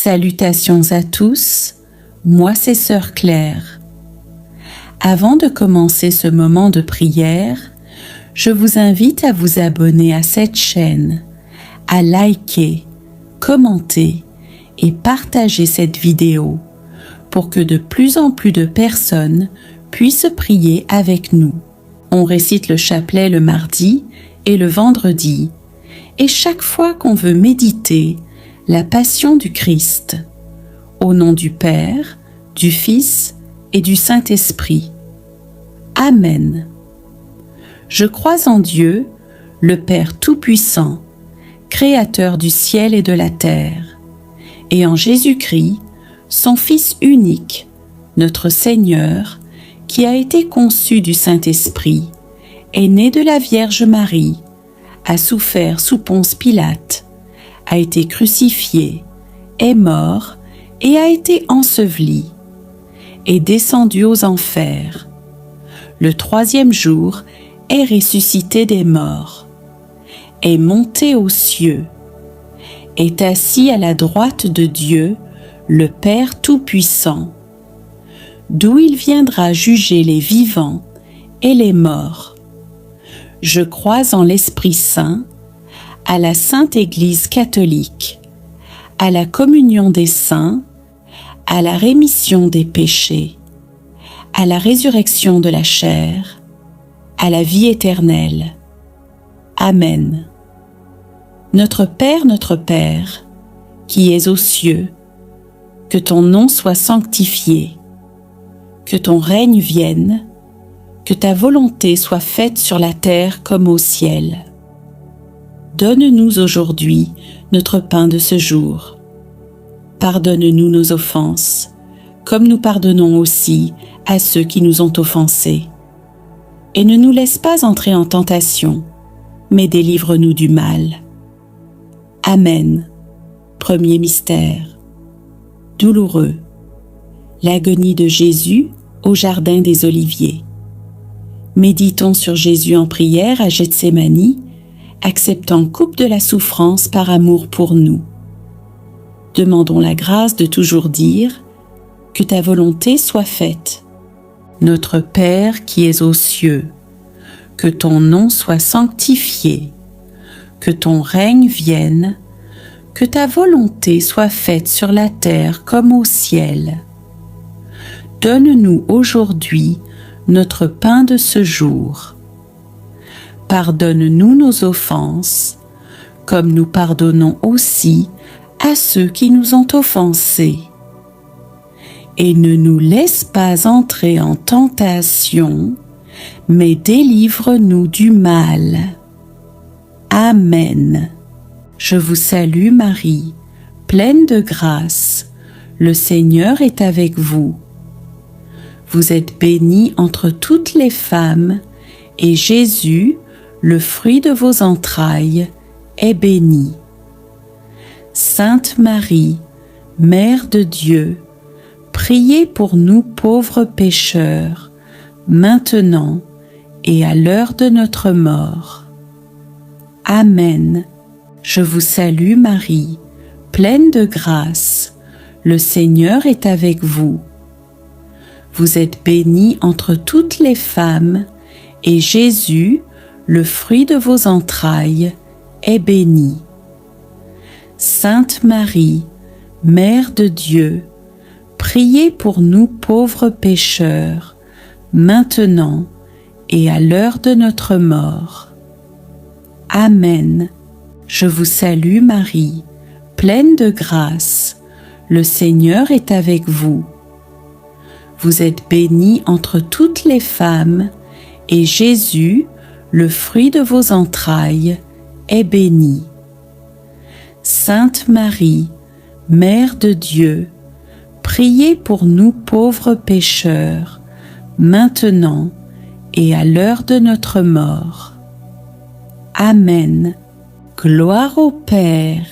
Salutations à tous, moi c'est Sœur Claire. Avant de commencer ce moment de prière, je vous invite à vous abonner à cette chaîne, à liker, commenter et partager cette vidéo pour que de plus en plus de personnes puissent prier avec nous. On récite le chapelet le mardi et le vendredi, et chaque fois qu'on veut méditer la passion du Christ, au nom du Père, du Fils et du Saint-Esprit. Amen. Je crois en Dieu, le Père Tout-Puissant, Créateur du ciel et de la terre, et en Jésus-Christ, son Fils unique, notre Seigneur, qui a été conçu du Saint-Esprit, est né de la Vierge Marie, a souffert sous Ponce Pilate, a été crucifié, est mort et a été enseveli, est descendu aux enfers. Le troisième jour est ressuscité des morts, est monté aux cieux, est assis à la droite de Dieu, le Père Tout-Puissant, d'où il viendra juger les vivants et les morts. Je crois en l'Esprit Saint, à la Sainte Église catholique, à la communion des saints, à la rémission des péchés, à la résurrection de la chair, à la vie éternelle. Amen. Notre Père, qui es aux cieux, que ton nom soit sanctifié, que ton règne vienne, que ta volonté soit faite sur la terre comme au ciel. Donne-nous aujourd'hui notre pain de ce jour. Pardonne-nous nos offenses, comme nous pardonnons aussi à ceux qui nous ont offensés. Et ne nous laisse pas entrer en tentation, mais délivre-nous du mal. Amen. Premier mystère. Douloureux. L'agonie de Jésus au jardin des Oliviers. Méditons sur Jésus en prière à Gethsémani, acceptant coupe de la souffrance par amour pour nous. Demandons la grâce de toujours dire « Que ta volonté soit faite ». Notre Père qui es aux cieux, que ton nom soit sanctifié, que ton règne vienne, que ta volonté soit faite sur la terre comme au ciel. Donne-nous aujourd'hui notre pain de ce jour. Pardonne-nous nos offenses, comme nous pardonnons aussi à ceux qui nous ont offensés. Et ne nous laisse pas entrer en tentation, mais délivre-nous du mal. Amen. Je vous salue Marie, pleine de grâce, le Seigneur est avec vous. Vous êtes bénie entre toutes les femmes, et Jésus, le fruit de vos entrailles, est béni. Sainte Marie, Mère de Dieu, priez pour nous pauvres pécheurs, maintenant et à l'heure de notre mort. Amen. Je vous salue Marie, pleine de grâce, le Seigneur est avec vous. Vous êtes bénie entre toutes les femmes, et Jésus, le fruit de vos entrailles, est béni. Sainte Marie, Mère de Dieu, priez pour nous pauvres pécheurs, maintenant et à l'heure de notre mort. Amen. Je vous salue Marie, pleine de grâce, le Seigneur est avec vous. Vous êtes bénie entre toutes les femmes, et Jésus, le fruit de vos entrailles, est béni. Sainte Marie, Mère de Dieu, priez pour nous pauvres pécheurs, maintenant et à l'heure de notre mort. Amen. Gloire au Père,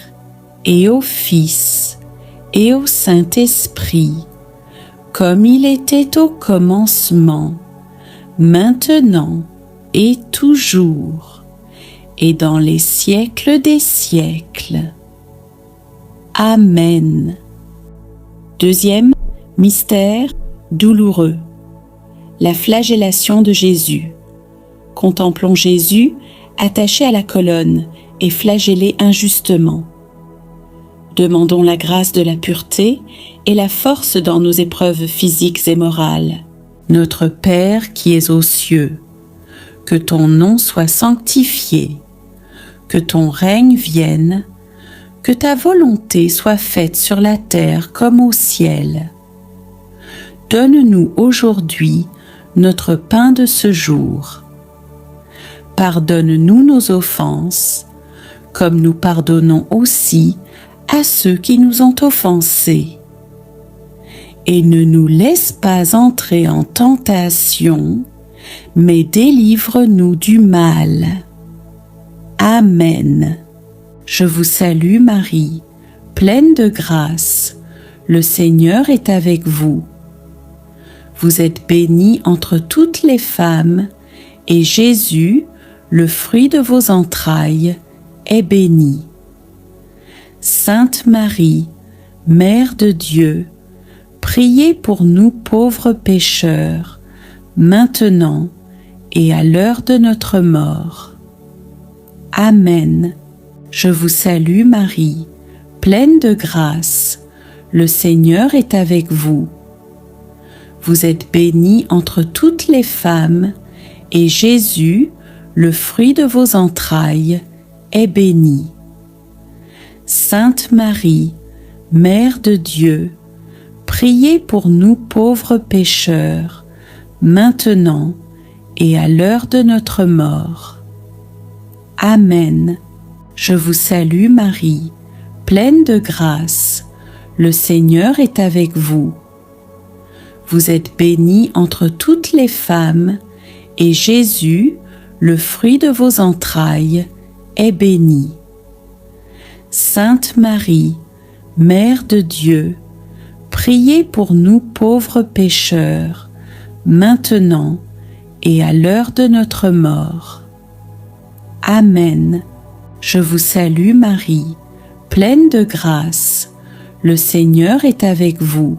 et au Fils, et au Saint-Esprit, comme il était au commencement, maintenant et toujours, et dans les siècles des siècles. Amen. Deuxième mystère douloureux, la flagellation de Jésus. Contemplons Jésus attaché à la colonne et flagellé injustement. Demandons la grâce de la pureté et la force dans nos épreuves physiques et morales. Notre Père qui es aux cieux, que ton nom soit sanctifié, que ton règne vienne, que ta volonté soit faite sur la terre comme au ciel. Donne-nous aujourd'hui notre pain de ce jour. Pardonne-nous nos offenses, comme nous pardonnons aussi à ceux qui nous ont offensés. Et ne nous laisse pas entrer en tentation, mais délivre-nous du mal. Amen. Je vous salue Marie, pleine de grâce, le Seigneur est avec vous. Vous êtes bénie entre toutes les femmes, et Jésus, le fruit de vos entrailles, est béni. Sainte Marie, Mère de Dieu, priez pour nous pauvres pécheurs, maintenant et à l'heure de notre mort. Amen. Je vous salue Marie, pleine de grâce, le Seigneur est avec vous. Vous êtes bénie entre toutes les femmes, et Jésus, le fruit de vos entrailles, est béni. Sainte Marie, Mère de Dieu, priez pour nous pauvres pécheurs, maintenant et à l'heure de notre mort. Amen. Je vous salue Marie, pleine de grâce, le Seigneur est avec vous. Vous êtes bénie entre toutes les femmes, et Jésus, le fruit de vos entrailles, est béni. Sainte Marie, Mère de Dieu, priez pour nous pauvres pécheurs, maintenant et à l'heure de notre mort. Amen. Je vous salue Marie, pleine de grâce, le Seigneur est avec vous.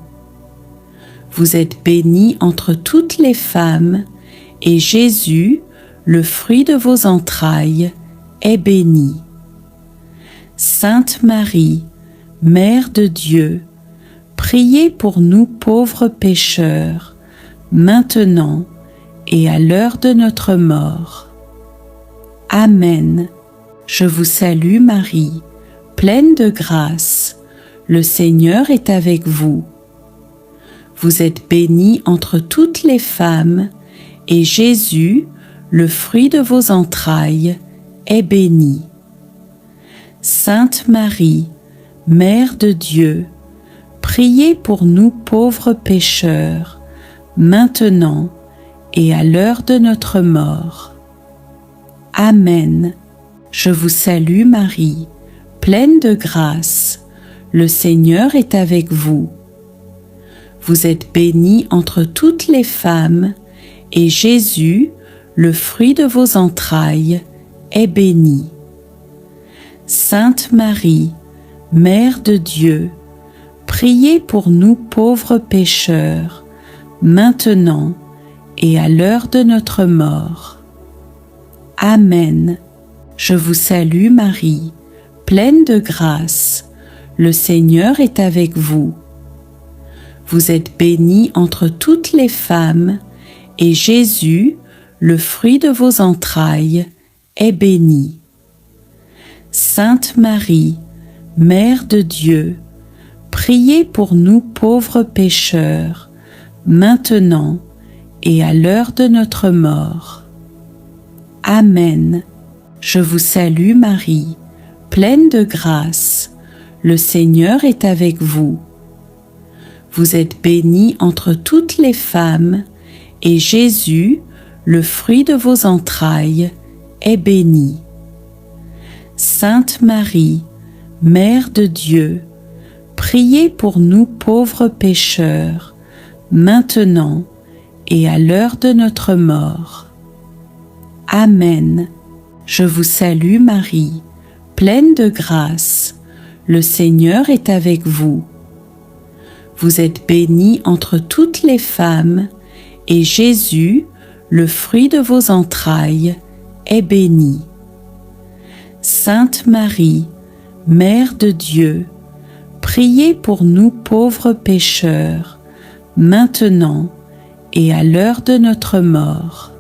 Vous êtes bénie entre toutes les femmes, et Jésus, le fruit de vos entrailles, est béni. Sainte Marie, Mère de Dieu, priez pour nous pauvres pécheurs, maintenant et à l'heure de notre mort. Amen. Je vous salue Marie, pleine de grâce, le Seigneur est avec vous. Vous êtes bénie entre toutes les femmes, et Jésus, le fruit de vos entrailles, est béni. Sainte Marie, Mère de Dieu, priez pour nous pauvres pécheurs, maintenant et à l'heure de notre mort. Amen. Je vous salue Marie, pleine de grâce, le Seigneur est avec vous. Vous êtes bénie entre toutes les femmes, et Jésus, le fruit de vos entrailles, est béni. Sainte Marie, Mère de Dieu, priez pour nous pauvres pécheurs, maintenant et à l'heure de notre mort. Amen. Je vous salue Marie, pleine de grâce, le Seigneur est avec vous. Vous êtes bénie entre toutes les femmes, et Jésus, le fruit de vos entrailles, est béni. Sainte Marie, Mère de Dieu, priez pour nous pauvres pécheurs, maintenant et à l'heure de notre mort. Amen. Je vous salue Marie, pleine de grâce, le Seigneur est avec vous. Vous êtes bénie entre toutes les femmes, et Jésus, le fruit de vos entrailles, est béni. Sainte Marie, Mère de Dieu, priez pour nous pauvres pécheurs, maintenant et à l'heure de notre mort. Amen. Je vous salue Marie, pleine de grâce, le Seigneur est avec vous. Vous êtes bénie entre toutes les femmes, et Jésus, le fruit de vos entrailles, est béni. Sainte Marie, Mère de Dieu, priez pour nous pauvres pécheurs, maintenant et à l'heure de notre mort.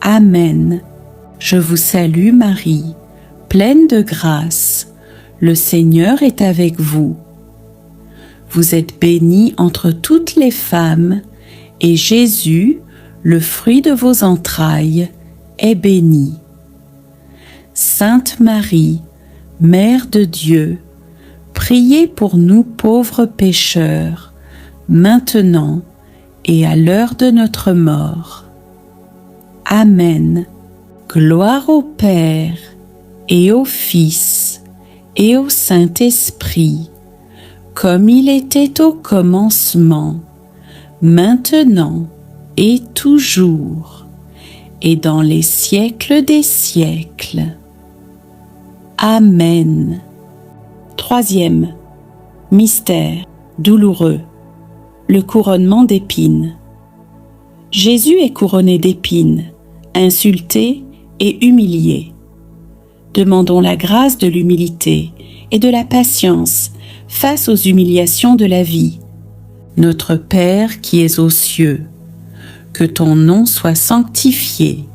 Amen. Je vous salue Marie, pleine de grâce, le Seigneur est avec vous. Vous êtes bénie entre toutes les femmes, et Jésus, le fruit de vos entrailles, est béni. Sainte Marie, Mère de Dieu, priez pour nous pauvres pécheurs, maintenant et à l'heure de notre mort. Amen. Gloire au Père, et au Fils, et au Saint-Esprit, comme il était au commencement, maintenant et toujours, et dans les siècles des siècles. Amen. Troisième mystère douloureux, le couronnement d'épines. Jésus est couronné d'épines, insulté et humilié. Demandons la grâce de l'humilité et de la patience face aux humiliations de la vie. Notre Père qui es aux cieux, que ton nom soit sanctifié,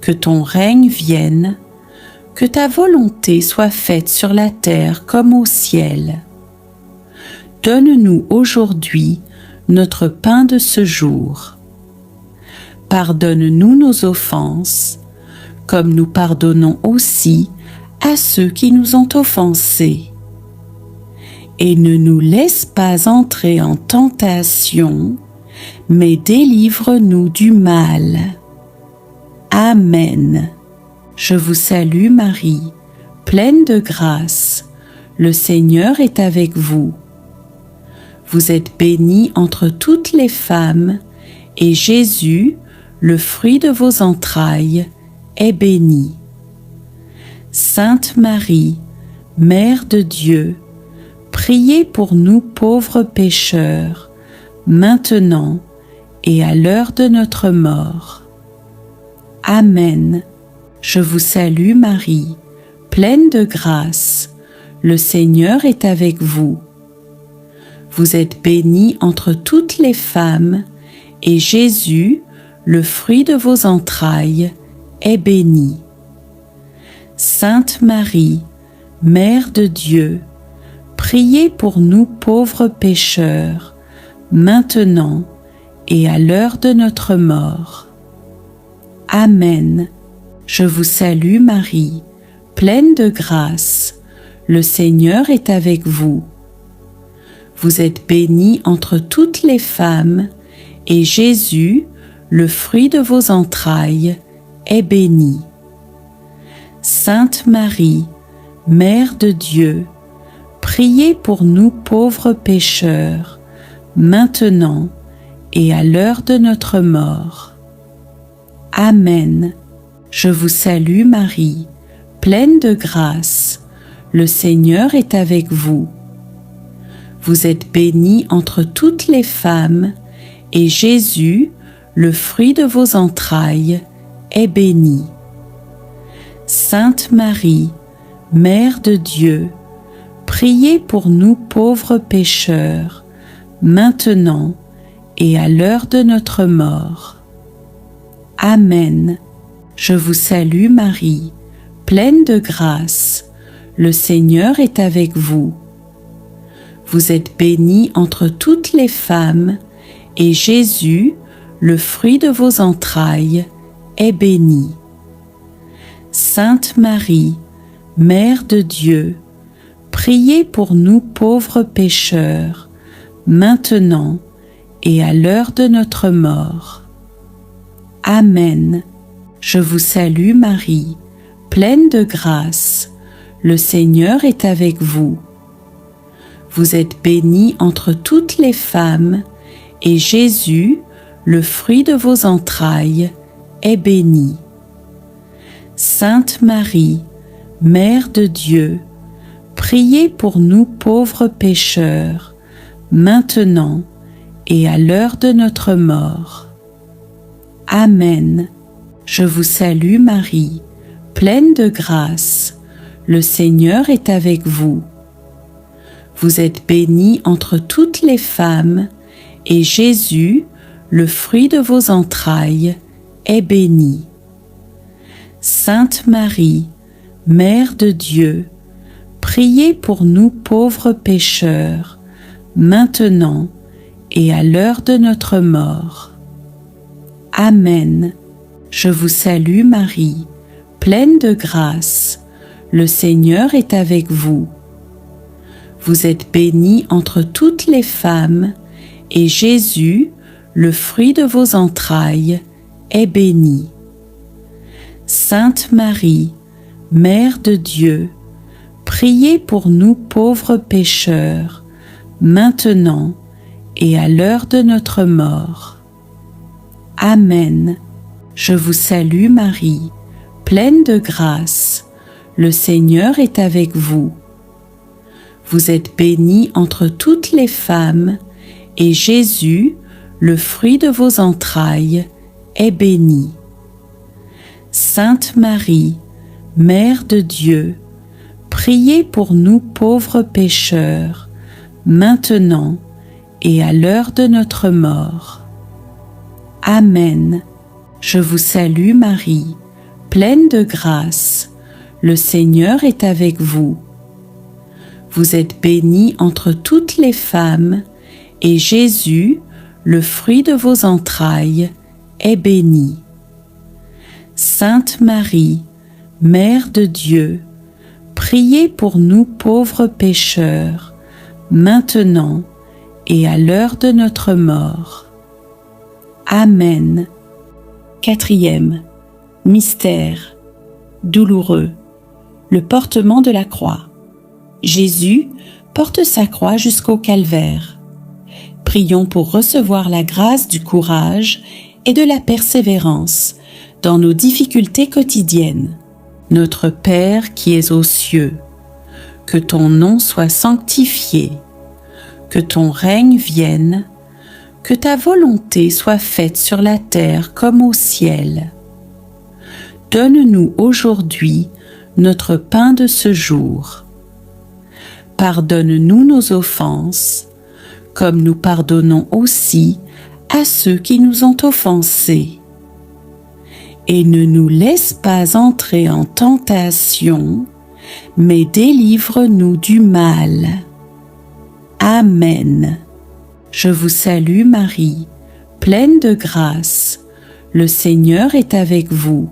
que ton règne vienne, que ta volonté soit faite sur la terre comme au ciel. Donne-nous aujourd'hui notre pain de ce jour. Pardonne-nous nos offenses, comme nous pardonnons aussi à ceux qui nous ont offensés. Et ne nous laisse pas entrer en tentation, mais délivre-nous du mal. Amen. Je vous salue Marie, pleine de grâce, le Seigneur est avec vous. Vous êtes bénie entre toutes les femmes, et Jésus, le fruit de vos entrailles, est béni. Sainte Marie, Mère de Dieu, priez pour nous pauvres pécheurs, maintenant et à l'heure de notre mort. Amen. Je vous salue Marie, pleine de grâce, le Seigneur est avec vous. Vous êtes bénie entre toutes les femmes, et Jésus, le fruit de vos entrailles, est béni. Sainte Marie, Mère de Dieu, priez pour nous pauvres pécheurs, maintenant et à l'heure de notre mort. Amen. Je vous salue Marie, pleine de grâce, le Seigneur est avec vous. Vous êtes bénie entre toutes les femmes, et Jésus, le fruit de vos entrailles, est béni. Sainte Marie, Mère de Dieu, priez pour nous pauvres pécheurs, maintenant et à l'heure de notre mort. Amen. Je vous salue Marie, pleine de grâce, le Seigneur est avec vous. Vous êtes bénie entre toutes les femmes, et Jésus, le fruit de vos entrailles, est béni. Sainte Marie, Mère de Dieu, priez pour nous pauvres pécheurs, maintenant et à l'heure de notre mort. Amen. Je vous salue Marie, pleine de grâce, le Seigneur est avec vous. Vous êtes bénie entre toutes les femmes, et Jésus, le fruit de vos entrailles, est béni. Sainte Marie, Mère de Dieu, priez pour nous pauvres pécheurs, maintenant et à l'heure de notre mort. Amen. Je vous salue Marie, pleine de grâce, le Seigneur est avec vous. Vous êtes bénie entre toutes les femmes, et Jésus, le fruit de vos entrailles, est béni. Sainte Marie, Mère de Dieu, priez pour nous pauvres pécheurs, maintenant et à l'heure de notre mort. Amen. Je vous salue Marie, pleine de grâce. Le Seigneur est avec vous. Vous êtes bénie entre toutes les femmes, et Jésus, le fruit de vos entrailles, est béni. Sainte Marie, Mère de Dieu, priez pour nous pauvres pécheurs, maintenant et à l'heure de notre mort. Amen. Je vous salue Marie, pleine de grâce. Le Seigneur est avec vous. Vous êtes bénie entre toutes les femmes, et Jésus, le fruit de vos entrailles, est béni. Sainte Marie, Mère de Dieu, priez pour nous pauvres pécheurs, maintenant et à l'heure de notre mort. Amen. Je vous salue Marie, pleine de grâce. Le Seigneur est avec vous. Vous êtes bénie entre toutes les femmes, et Jésus, le fruit de vos entrailles, est béni. Sainte Marie, Mère de Dieu, priez pour nous pauvres pécheurs, maintenant et à l'heure de notre mort. Amen. Je vous salue Marie, pleine de grâce. Le Seigneur est avec vous. Vous êtes bénie entre toutes les femmes, et Jésus, le fruit de vos entrailles, est béni. Sainte Marie, Mère de Dieu, priez pour nous pauvres pécheurs, maintenant et à l'heure de notre mort. Amen. Quatrième mystère douloureux, le portement de la croix. Jésus porte sa croix jusqu'au calvaire. Prions pour recevoir la grâce du courage et de la persévérance dans nos difficultés quotidiennes. Notre Père qui es aux cieux, que ton nom soit sanctifié, que ton règne vienne, que ta volonté soit faite sur la terre comme au ciel. Donne-nous aujourd'hui notre pain de ce jour. Pardonne-nous nos offenses, comme nous pardonnons aussi à ceux qui nous ont offensés. Et ne nous laisse pas entrer en tentation, mais délivre-nous du mal. Amen. Je vous salue Marie, pleine de grâce. Le Seigneur est avec vous.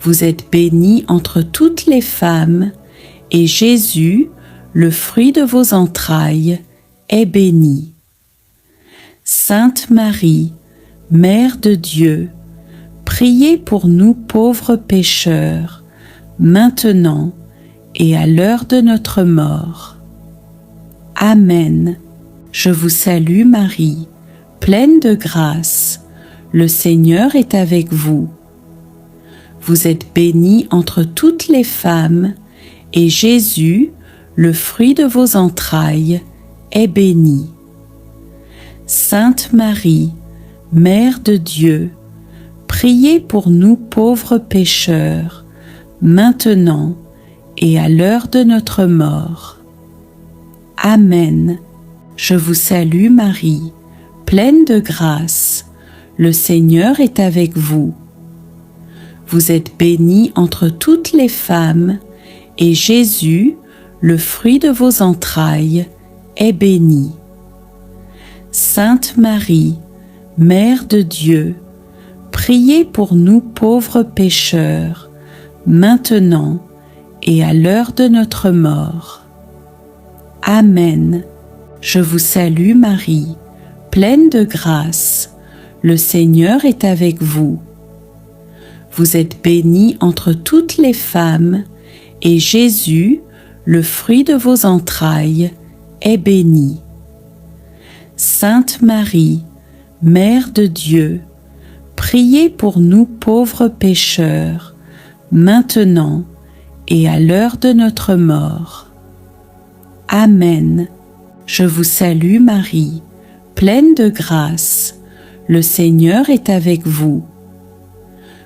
Vous êtes bénie entre toutes les femmes, et Jésus, le fruit de vos entrailles, est béni. Sainte Marie, Mère de Dieu, priez pour nous pauvres pécheurs, maintenant et à l'heure de notre mort. Amen. Je vous salue Marie, pleine de grâce. Le Seigneur est avec vous. Vous êtes bénie entre toutes les femmes, et Jésus, le fruit de vos entrailles, est béni. Sainte Marie, Mère de Dieu, priez pour nous pauvres pécheurs, maintenant et à l'heure de notre mort. Amen. Je vous salue Marie, pleine de grâce. Le Seigneur est avec vous. Vous êtes bénie entre toutes les femmes, et Jésus, le fruit de vos entrailles, est béni. Sainte Marie, Mère de Dieu, priez pour nous pauvres pécheurs, maintenant et à l'heure de notre mort. Amen. Je vous salue Marie, pleine de grâce. Le Seigneur est avec vous. Vous êtes bénie entre toutes les femmes, et Jésus, le fruit de vos entrailles, est béni. Sainte Marie, Mère de Dieu, priez pour nous pauvres pécheurs, maintenant et à l'heure de notre mort. Amen. Je vous salue Marie, pleine de grâce, le Seigneur est avec vous.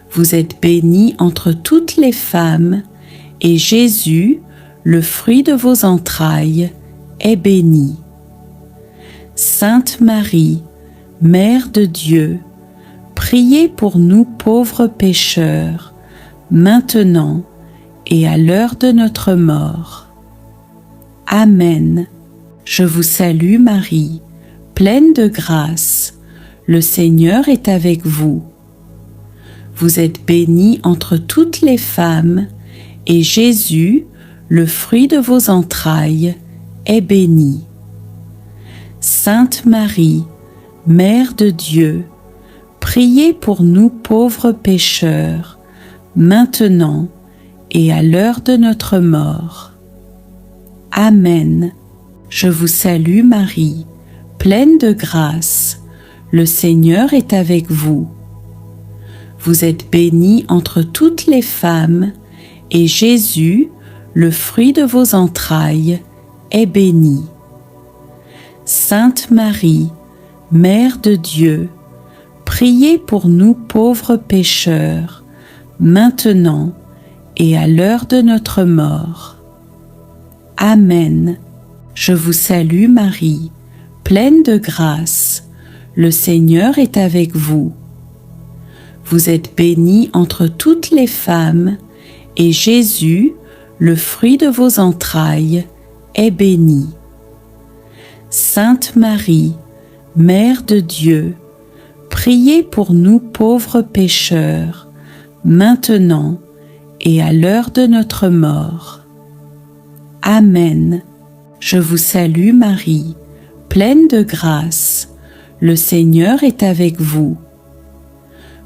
Vous êtes bénie entre toutes les femmes, et Jésus, le fruit de vos entrailles, est béni. Sainte Marie, Mère de Dieu, priez pour nous pauvres pécheurs, maintenant et à l'heure de notre mort. Amen. Je vous salue Marie, pleine de grâce, le Seigneur est avec vous. Vous êtes bénie entre toutes les femmes, et Jésus, le fruit de vos entrailles, est béni. Sainte Marie, Mère de Dieu, priez pour nous pauvres pécheurs, maintenant et à l'heure de notre mort. Amen. Je vous salue Marie, pleine de grâce, le Seigneur est avec vous. Vous êtes bénie entre toutes les femmes, et Jésus, le fruit de vos entrailles, est béni. Sainte Marie, Mère de Dieu, priez pour nous pauvres pécheurs, maintenant et à l'heure de notre mort. Amen. Je vous salue Marie, pleine de grâce, le Seigneur est avec vous. Vous êtes bénie entre toutes les femmes, et Jésus, le fruit de vos entrailles, est béni. Sainte Marie, Mère de Dieu, priez pour nous pauvres pécheurs, maintenant et à l'heure de notre mort. Amen. Je vous salue Marie, pleine de grâce, le Seigneur est avec vous.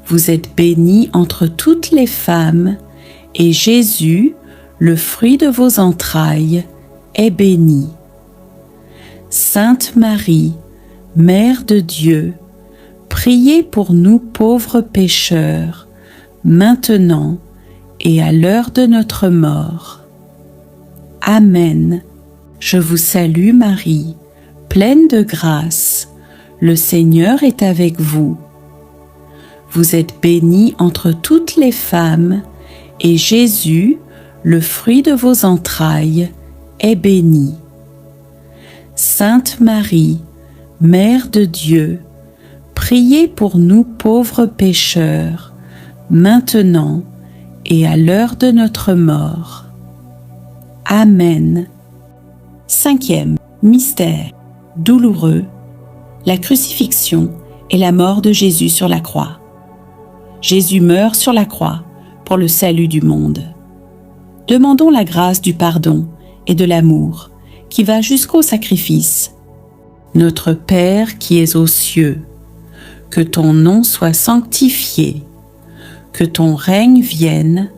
Vous êtes bénie entre toutes les femmes, et Jésus, le fruit de vos entrailles, est béni. Sainte Marie, Mère de Dieu, priez pour nous pauvres pécheurs, maintenant et à l'heure de notre mort. Amen. Je vous salue Marie, pleine de grâce, le Seigneur est avec vous. Vous êtes bénie entre toutes les femmes, et Jésus, le fruit de vos entrailles, est béni. Sainte Marie, Mère de Dieu, priez pour nous pauvres pécheurs, maintenant et à l'heure de notre mort. Amen. Cinquième mystère douloureux, la crucifixion et la mort de Jésus sur la croix. Jésus meurt sur la croix pour le salut du monde. Demandons la grâce du pardon et de l'amour qui va jusqu'au sacrifice. Notre Père qui es aux cieux, que ton nom soit sanctifié, que ton règne vienne,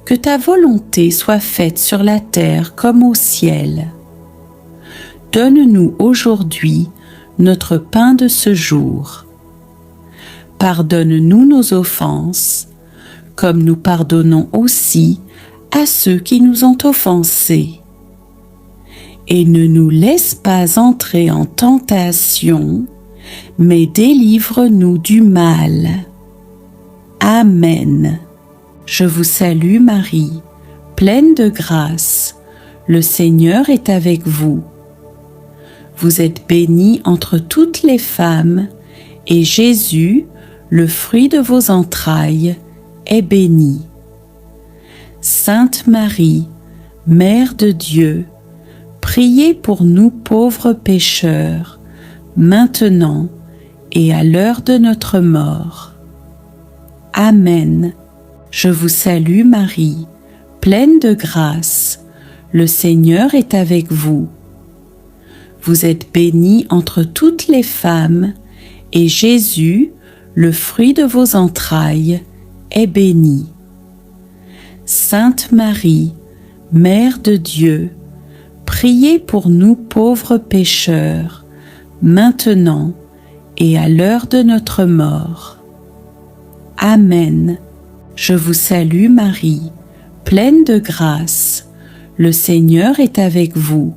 que ta volonté soit faite sur la terre comme au ciel. Donne-nous aujourd'hui notre pain de ce jour. Pardonne-nous nos offenses, comme nous pardonnons aussi à ceux qui nous ont offensés. Et ne nous laisse pas entrer en tentation, mais délivre-nous du mal. Amen. Je vous salue Marie, pleine de grâce, le Seigneur est avec vous. Vous êtes bénie entre toutes les femmes, et Jésus, le fruit de vos entrailles, est béni. Sainte Marie, Mère de Dieu, priez pour nous pauvres pécheurs, maintenant et à l'heure de notre mort. Amen. Je vous salue Marie, pleine de grâce, le Seigneur est avec vous. Vous êtes bénie entre toutes les femmes, et Jésus, le fruit de vos entrailles, est béni. Sainte Marie, Mère de Dieu, priez pour nous pauvres pécheurs, maintenant et à l'heure de notre mort. Amen. Je vous salue Marie, pleine de grâce, le Seigneur est avec vous.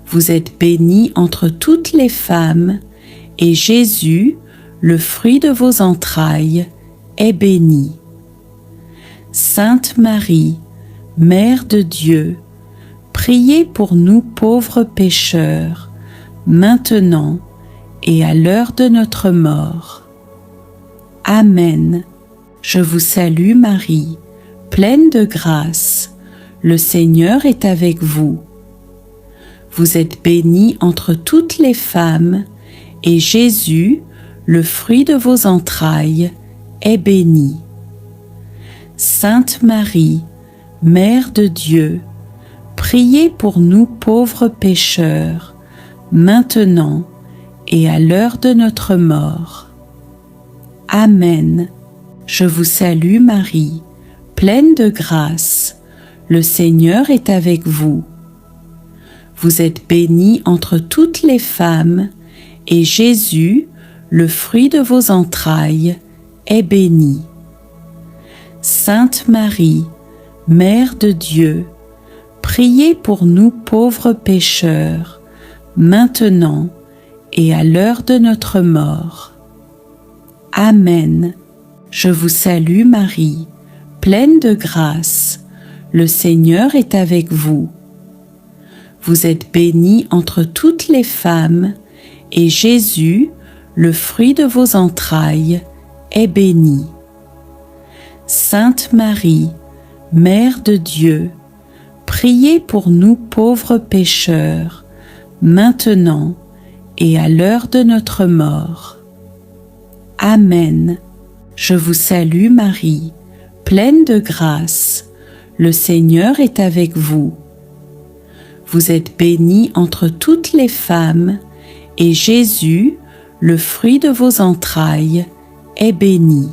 Vous êtes bénie entre toutes les femmes, et Jésus, le fruit de vos entrailles, est béni. Sainte Marie, Mère de Dieu, priez pour nous pauvres pécheurs, maintenant et à l'heure de notre mort. Amen. Je vous salue Marie, pleine de grâce, le Seigneur est avec vous. Vous êtes bénie entre toutes les femmes, et Jésus, le fruit de vos entrailles, est béni. Sainte Marie, Mère de Dieu, priez pour nous pauvres pécheurs, maintenant et à l'heure de notre mort. Amen. Je vous salue Marie, pleine de grâce, le Seigneur est avec vous. Vous êtes bénie entre toutes les femmes, et Jésus, le fruit de vos entrailles, est béni. Sainte Marie, Mère de Dieu, priez pour nous pauvres pécheurs, maintenant et à l'heure de notre mort. Amen. Je vous salue Marie, pleine de grâce, le Seigneur est avec vous. Vous êtes bénie entre toutes les femmes, et Jésus, le fruit de vos entrailles, est béni. Sainte Marie, Mère de Dieu, priez pour nous pauvres pécheurs, maintenant et à l'heure de notre mort. Amen. Je vous salue Marie, pleine de grâce, le Seigneur est avec vous. Vous êtes bénie entre toutes les femmes, et Jésus, le fruit de vos entrailles, est béni.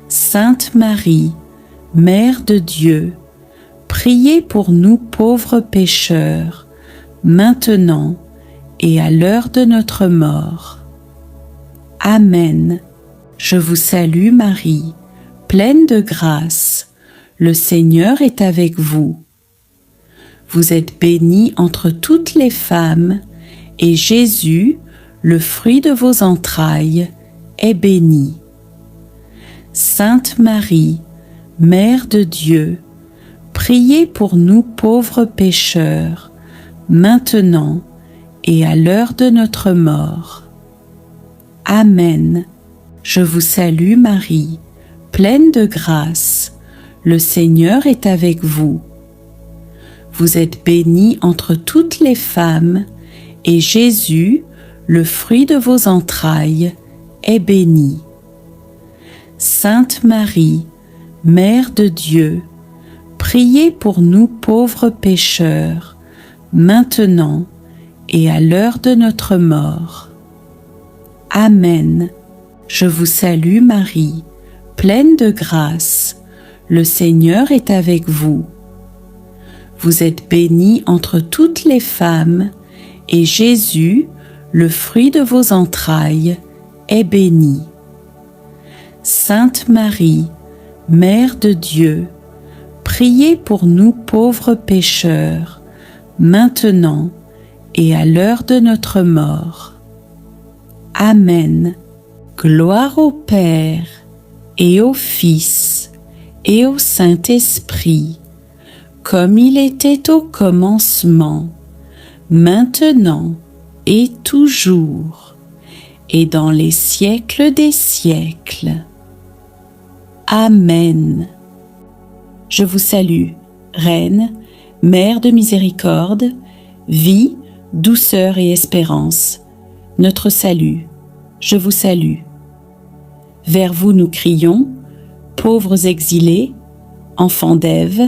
Sainte Marie, Mère de Dieu, priez pour nous pauvres pécheurs, maintenant et à l'heure de notre mort. Amen. Je vous salue Marie, pleine de grâce, le Seigneur est avec vous. Vous êtes bénie entre toutes les femmes, et Jésus, le fruit de vos entrailles, est béni. Sainte Marie, Mère de Dieu, priez pour nous pauvres pécheurs, maintenant et à l'heure de notre mort. Amen. Je vous salue Marie, pleine de grâce, le Seigneur est avec vous. Vous êtes bénie entre toutes les femmes, et Jésus, le fruit de vos entrailles, est béni. Sainte Marie, Mère de Dieu, priez pour nous pauvres pécheurs, maintenant et à l'heure de notre mort. Amen. Je vous salue Marie, pleine de grâce, le Seigneur est avec vous. Vous êtes bénie entre toutes les femmes, et Jésus, le fruit de vos entrailles, est béni. Sainte Marie, Mère de Dieu, priez pour nous pauvres pécheurs, maintenant et à l'heure de notre mort. Amen. Gloire au Père, et au Fils, et au Saint-Esprit, comme il était au commencement, maintenant et toujours, et dans les siècles des siècles. Amen. Je vous salue, Reine, Mère de miséricorde, vie, douceur et espérance, notre salut, je vous salue. Vers vous nous crions, pauvres exilés, enfants d'Ève,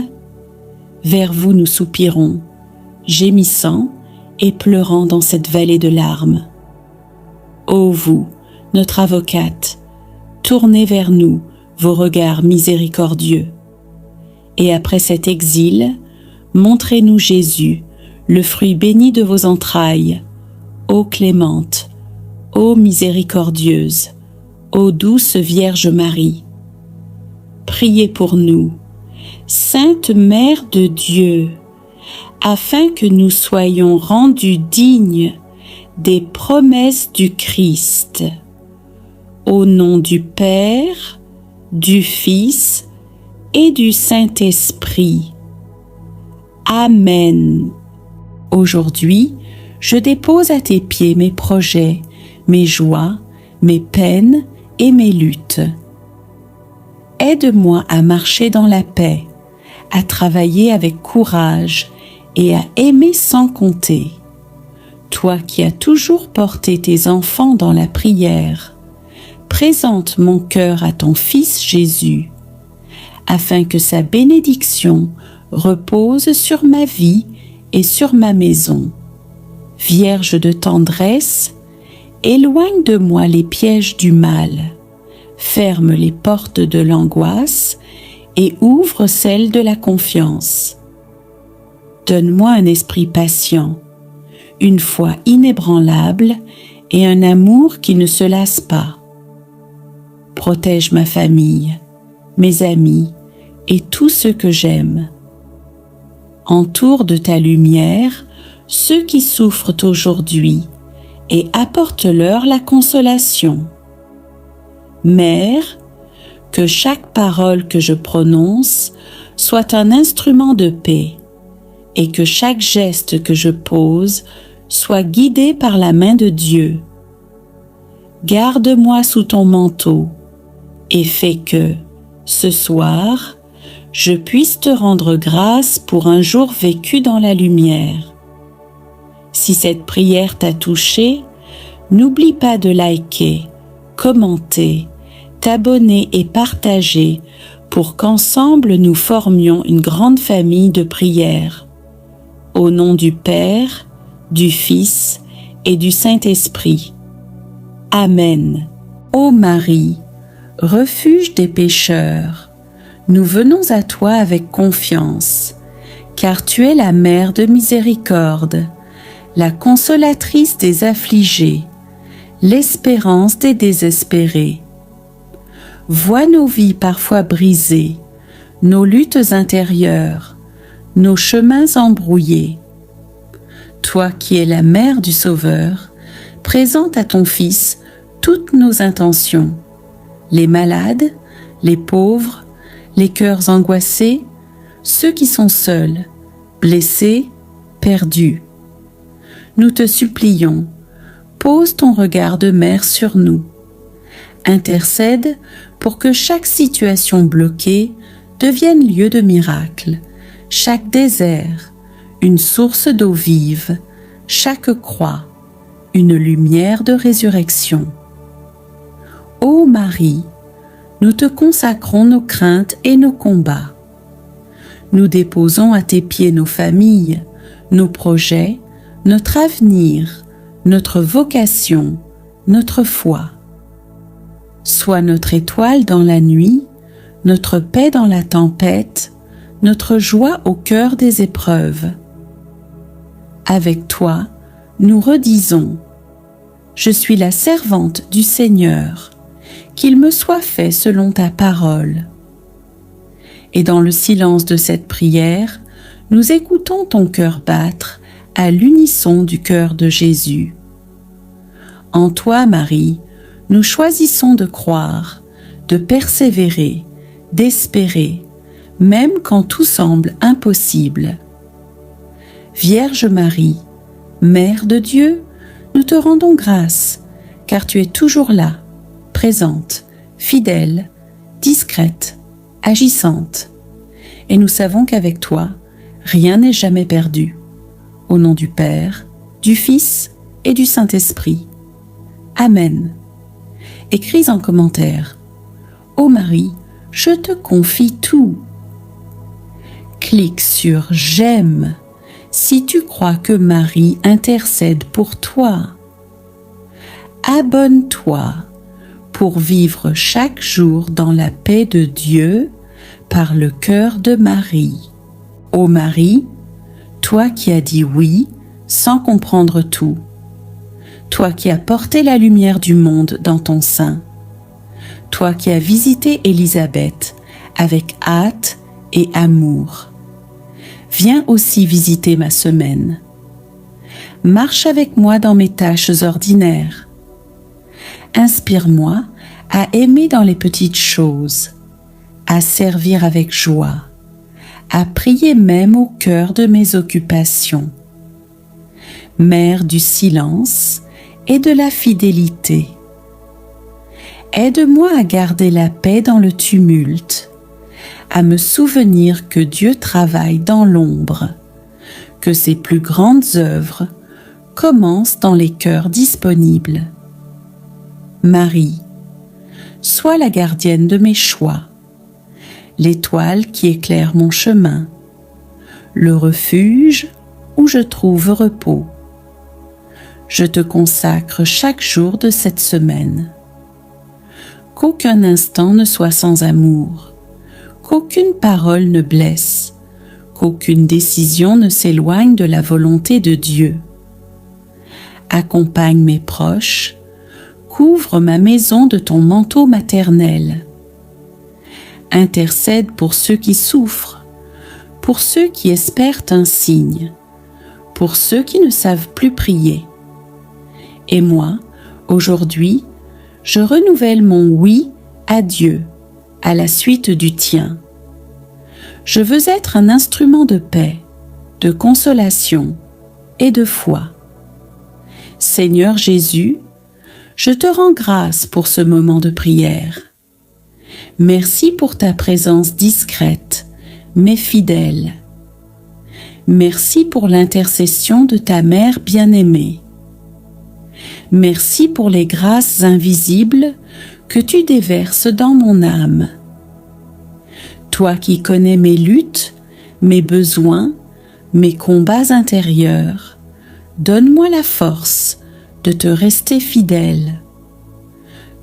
vers vous nous soupirons, gémissant et pleurant dans cette vallée de larmes. Ô vous, notre avocate, tournez vers nous vos regards miséricordieux. Et après cet exil, montrez-nous Jésus, le fruit béni de vos entrailles, ô clémente, ô miséricordieuse, ô douce Vierge Marie. Priez pour nous, Sainte Mère de Dieu, afin que nous soyons rendus dignes des promesses du Christ. Au nom du Père, du Fils et du Saint-Esprit. Amen. Aujourd'hui, je dépose à tes pieds mes projets, mes joies, mes peines et mes luttes. Aide-moi à marcher dans la paix, à travailler avec courage et à aimer sans compter. Toi qui as toujours porté tes enfants dans la prière, présente mon cœur à ton Fils Jésus, afin que sa bénédiction repose sur ma vie et sur ma maison. Vierge de tendresse, éloigne de moi les pièges du mal, ferme les portes de l'angoisse et ouvre celles de la confiance. Donne-moi un esprit patient, une foi inébranlable et un amour qui ne se lasse pas. Protège ma famille, mes amis et tous ceux que j'aime. Entoure de ta lumière ceux qui souffrent aujourd'hui et apporte-leur la consolation. Mère, que chaque parole que je prononce soit un instrument de paix et que chaque geste que je pose soit guidé par la main de Dieu. Garde-moi sous ton manteau et fais que, ce soir, je puisse te rendre grâce pour un jour vécu dans la lumière. Si cette prière t'a touché, n'oublie pas de liker, commenter, t'abonner et partager pour qu'ensemble nous formions une grande famille de prières. Au nom du Père, du Fils et du Saint-Esprit. Amen. Ô Marie, refuge des pécheurs, nous venons à toi avec confiance, car tu es la mère de miséricorde, la consolatrice des affligés, l'espérance des désespérés. Vois nos vies parfois brisées, nos luttes intérieures, nos chemins embrouillés. Toi qui es la mère du Sauveur, présente à ton Fils toutes nos intentions, les malades, les pauvres, les cœurs angoissés, ceux qui sont seuls, blessés, perdus. Nous te supplions, pose ton regard de mère sur nous. Intercède pour que chaque situation bloquée devienne lieu de miracle, chaque désert, une source d'eau vive, chaque croix, une lumière de résurrection. Ô Marie, nous te consacrons nos craintes et nos combats. Nous déposons à tes pieds nos familles, nos projets, notre avenir, notre vocation, notre foi. Sois notre étoile dans la nuit, notre paix dans la tempête, notre joie au cœur des épreuves. Avec toi, nous redisons : Je suis la servante du Seigneur, qu'il me soit fait selon ta parole. Et dans le silence de cette prière, nous écoutons ton cœur battre à l'unisson du cœur de Jésus. En toi, Marie, nous choisissons de croire, de persévérer, d'espérer, même quand tout semble impossible. Vierge Marie, Mère de Dieu, nous te rendons grâce, car tu es toujours là, présente, fidèle, discrète, agissante. Et nous savons qu'avec toi, rien n'est jamais perdu. Au nom du Père, du Fils et du Saint-Esprit. Amen. Écris en commentaire : Ô Marie, je te confie tout. Clique sur j'aime si tu crois que Marie intercède pour toi. Abonne-toi pour vivre chaque jour dans la paix de Dieu par le cœur de Marie. Ô Marie, toi qui as dit oui sans comprendre tout, toi qui as porté la lumière du monde dans ton sein, toi qui as visité Élisabeth avec hâte et amour, viens aussi visiter ma semaine. Marche avec moi dans mes tâches ordinaires. Inspire-moi à aimer dans les petites choses, à servir avec joie, à prier même au cœur de mes occupations. Mère du silence et de la fidélité. Aide-moi à garder la paix dans le tumulte, à me souvenir que Dieu travaille dans l'ombre, que ses plus grandes œuvres commencent dans les cœurs disponibles. Marie, sois la gardienne de mes choix, l'étoile qui éclaire mon chemin, le refuge où je trouve repos. Je te consacre chaque jour de cette semaine. Qu'aucun instant ne soit sans amour, qu'aucune parole ne blesse, qu'aucune décision ne s'éloigne de la volonté de Dieu. Accompagne mes proches, couvre ma maison de ton manteau maternel. Intercède pour ceux qui souffrent, pour ceux qui espèrent un signe, pour ceux qui ne savent plus prier. Et moi, aujourd'hui, je renouvelle mon oui à Dieu, à la suite du tien. Je veux être un instrument de paix, de consolation et de foi. Seigneur Jésus, je te rends grâce pour ce moment de prière. Merci pour ta présence discrète, mais fidèle. Merci pour l'intercession de ta mère bien-aimée. Merci pour les grâces invisibles que tu déverses dans mon âme. Toi qui connais mes luttes, mes besoins, mes combats intérieurs, donne-moi la force de te rester fidèle.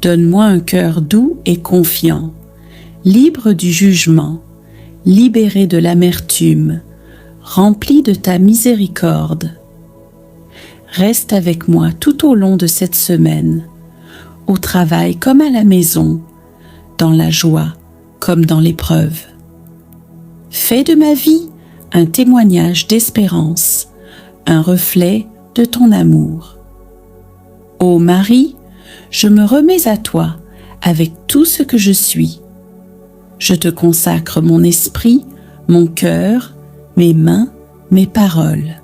Donne-moi un cœur doux et confiant, libre du jugement, libéré de l'amertume, rempli de ta miséricorde. Reste avec moi tout au long de cette semaine, au travail comme à la maison, dans la joie comme dans l'épreuve. Fais de ma vie un témoignage d'espérance, un reflet de ton amour. Ô Marie, je me remets à toi avec tout ce que je suis. Je te consacre mon esprit, mon cœur, mes mains, mes paroles.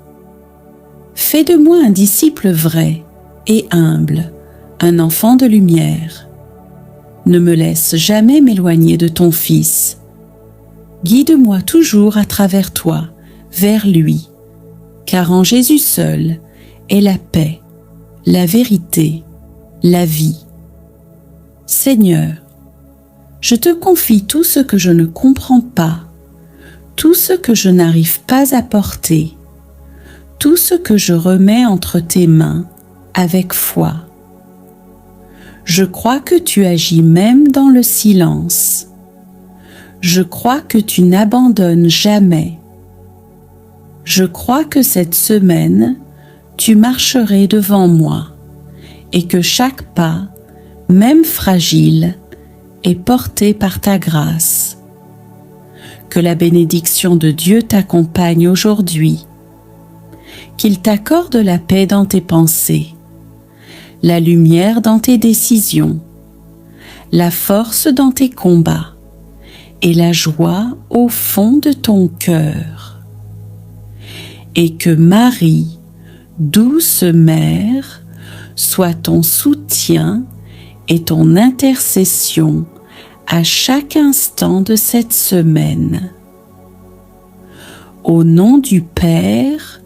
Fais de moi un disciple vrai et humble, un enfant de lumière. Ne me laisse jamais m'éloigner de ton Fils. Guide-moi toujours à travers toi, vers lui, car en Jésus seul est la paix, la vérité, la vie. Seigneur, je te confie tout ce que je ne comprends pas, tout ce que je n'arrive pas à porter, tout ce que je remets entre tes mains avec foi. Je crois que tu agis même dans le silence. Je crois que tu n'abandonnes jamais. Je crois que cette semaine, tu marcherais devant moi et que chaque pas, même fragile, est porté par ta grâce. Que la bénédiction de Dieu t'accompagne aujourd'hui, qu'il t'accorde la paix dans tes pensées, la lumière dans tes décisions, la force dans tes combats et la joie au fond de ton cœur. Et que Marie, douce mère, soit ton soutien et ton intercession à chaque instant de cette semaine. Au nom du Père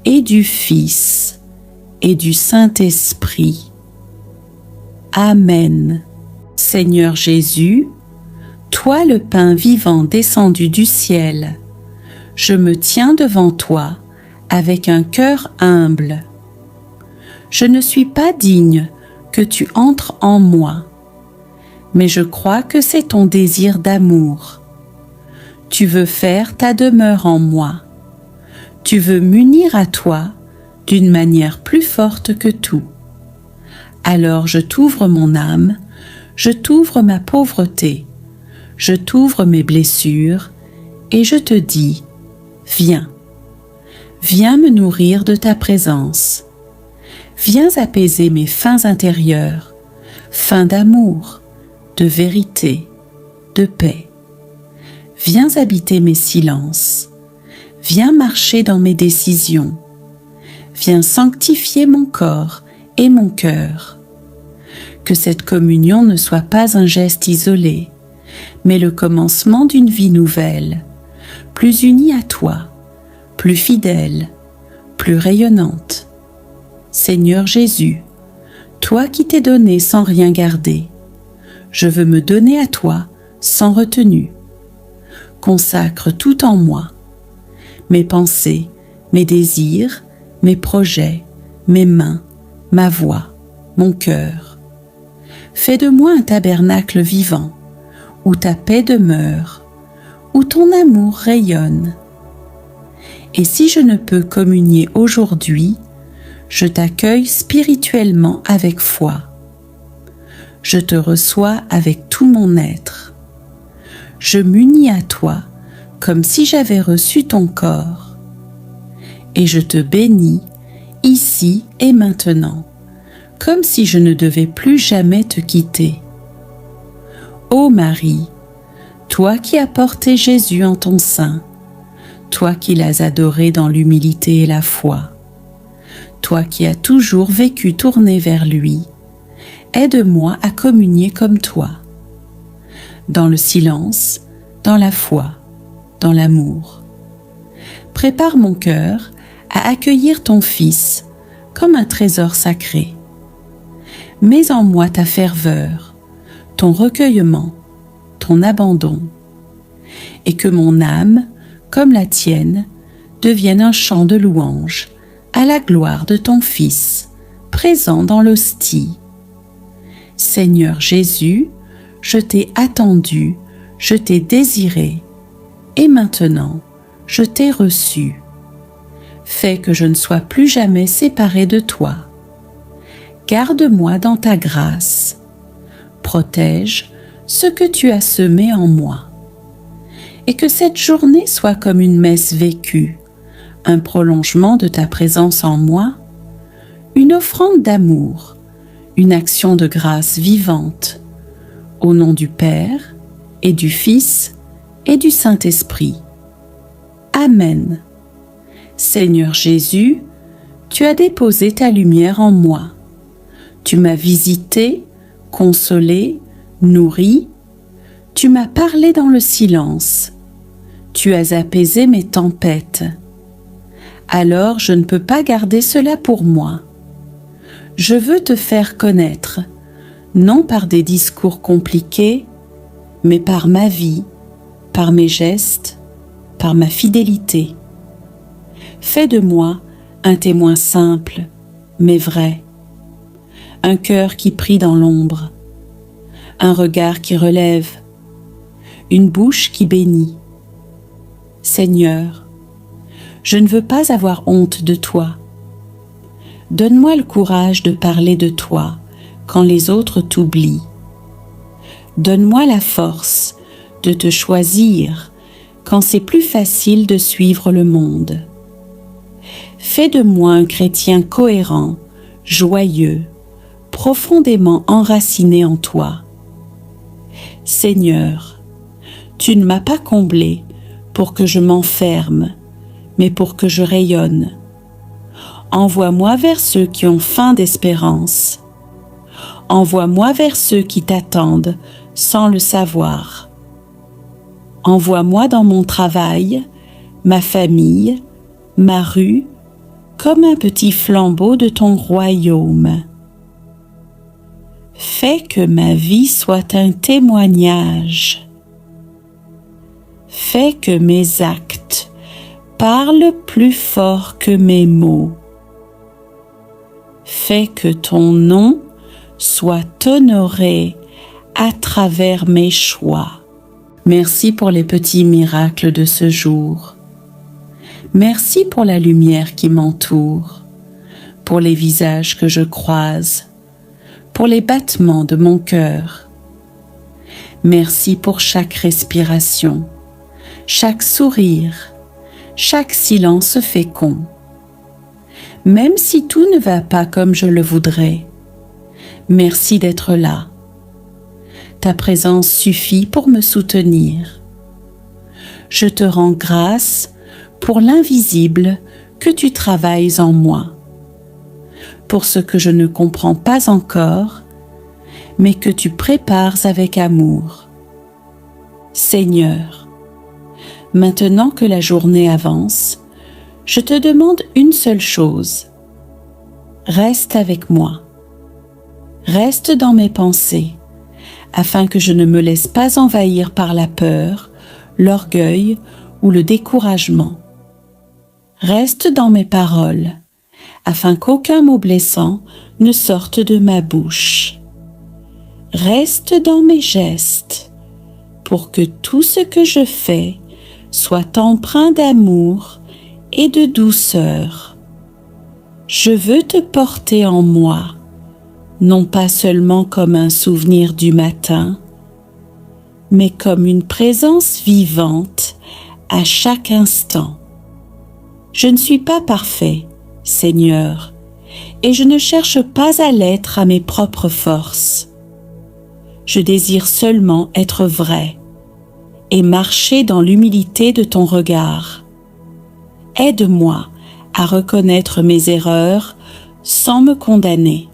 et du Fils et du Saint-Esprit. Amen. Seigneur Jésus, toi le pain vivant descendu du ciel, je me tiens devant toi avec un cœur humble. Je ne suis pas digne que tu entres en moi, mais je crois que c'est ton désir d'amour. Tu veux faire ta demeure en moi. Tu veux m'unir à toi d'une manière plus forte que tout. Alors je t'ouvre mon âme, je t'ouvre ma pauvreté, je t'ouvre mes blessures et je te dis, viens. Viens me nourrir de ta présence. Viens apaiser mes faims intérieures, faims d'amour, de vérité, de paix. Viens habiter mes silences. Viens marcher dans mes décisions. Viens sanctifier mon corps et mon cœur. Que cette communion ne soit pas un geste isolé, mais le commencement d'une vie nouvelle, plus unie à toi, plus fidèle, plus rayonnante. Seigneur Jésus, toi qui t'es donné sans rien garder, je veux me donner à toi sans retenue. Consacre tout en moi, mes pensées, mes désirs, mes projets, mes mains, ma voix, mon cœur. Fais de moi un tabernacle vivant, où ta paix demeure, où ton amour rayonne. Et si je ne peux communier aujourd'hui, je t'accueille spirituellement avec foi. Je te reçois avec tout mon être. Je m'unis à toi comme si j'avais reçu ton corps. Et je te bénis ici et maintenant, comme si je ne devais plus jamais te quitter. Ô Marie, toi qui as porté Jésus en ton sein, toi qui l'as adoré dans l'humilité et la foi, toi qui as toujours vécu tourné vers lui, aide-moi à communier comme toi, dans le silence, dans la foi, dans l'amour. Prépare mon cœur à accueillir ton Fils comme un trésor sacré. Mets en moi ta ferveur, ton recueillement, ton abandon, et que mon âme, comme la tienne, devienne un chant de louange à la gloire de ton Fils, présent dans l'hostie. Seigneur Jésus, je t'ai attendu, je t'ai désiré, et maintenant je t'ai reçu. Fais que je ne sois plus jamais séparé de toi. Garde-moi dans ta grâce. Protège ce que tu as semé en moi. Et que cette journée soit comme une messe vécue, un prolongement de ta présence en moi, une offrande d'amour, une action de grâce vivante, au nom du Père et du Fils et du Saint-Esprit. Amen. Seigneur Jésus, tu as déposé ta lumière en moi. Tu m'as visité, consolé, nourri. Tu m'as parlé dans le silence. Tu as apaisé mes tempêtes. Alors je ne peux pas garder cela pour moi. Je veux te faire connaître, non par des discours compliqués, mais par ma vie, par mes gestes, par ma fidélité. Fais de moi un témoin simple, mais vrai, un cœur qui prie dans l'ombre, un regard qui relève, une bouche qui bénit. Seigneur, je ne veux pas avoir honte de toi. Donne-moi le courage de parler de toi quand les autres t'oublient. Donne-moi la force de te choisir quand c'est plus facile de suivre le monde. Fais de moi un chrétien cohérent, joyeux, profondément enraciné en toi. Seigneur, tu ne m'as pas comblé pour que je m'enferme, mais pour que je rayonne. Envoie-moi vers ceux qui ont faim d'espérance. Envoie-moi vers ceux qui t'attendent sans le savoir. Envoie-moi dans mon travail, ma famille, ma rue, comme un petit flambeau de ton royaume. Fais que ma vie soit un témoignage. Fais que mes actes parlent plus fort que mes mots. Fais que ton nom soit honoré à travers mes choix. Merci pour les petits miracles de ce jour. Merci pour la lumière qui m'entoure, pour les visages que je croise, pour les battements de mon cœur. Merci pour chaque respiration, chaque sourire, chaque silence fécond. Même si tout ne va pas comme je le voudrais, merci d'être là. Ta présence suffit pour me soutenir. Je te rends grâce pour l'invisible que tu travailles en moi, pour ce que je ne comprends pas encore, mais que tu prépares avec amour. Seigneur, maintenant que la journée avance, je te demande une seule chose. Reste avec moi. Reste dans mes pensées, afin que je ne me laisse pas envahir par la peur, l'orgueil ou le découragement. Reste dans mes paroles, afin qu'aucun mot blessant ne sorte de ma bouche. Reste dans mes gestes, pour que tout ce que je fais soit empreint d'amour et de douceur. Je veux te porter en moi, non pas seulement comme un souvenir du matin, mais comme une présence vivante à chaque instant. Je ne suis pas parfait, Seigneur, et je ne cherche pas à l'être à mes propres forces. Je désire seulement être vrai et marcher dans l'humilité de ton regard. Aide-moi à reconnaître mes erreurs sans me condamner.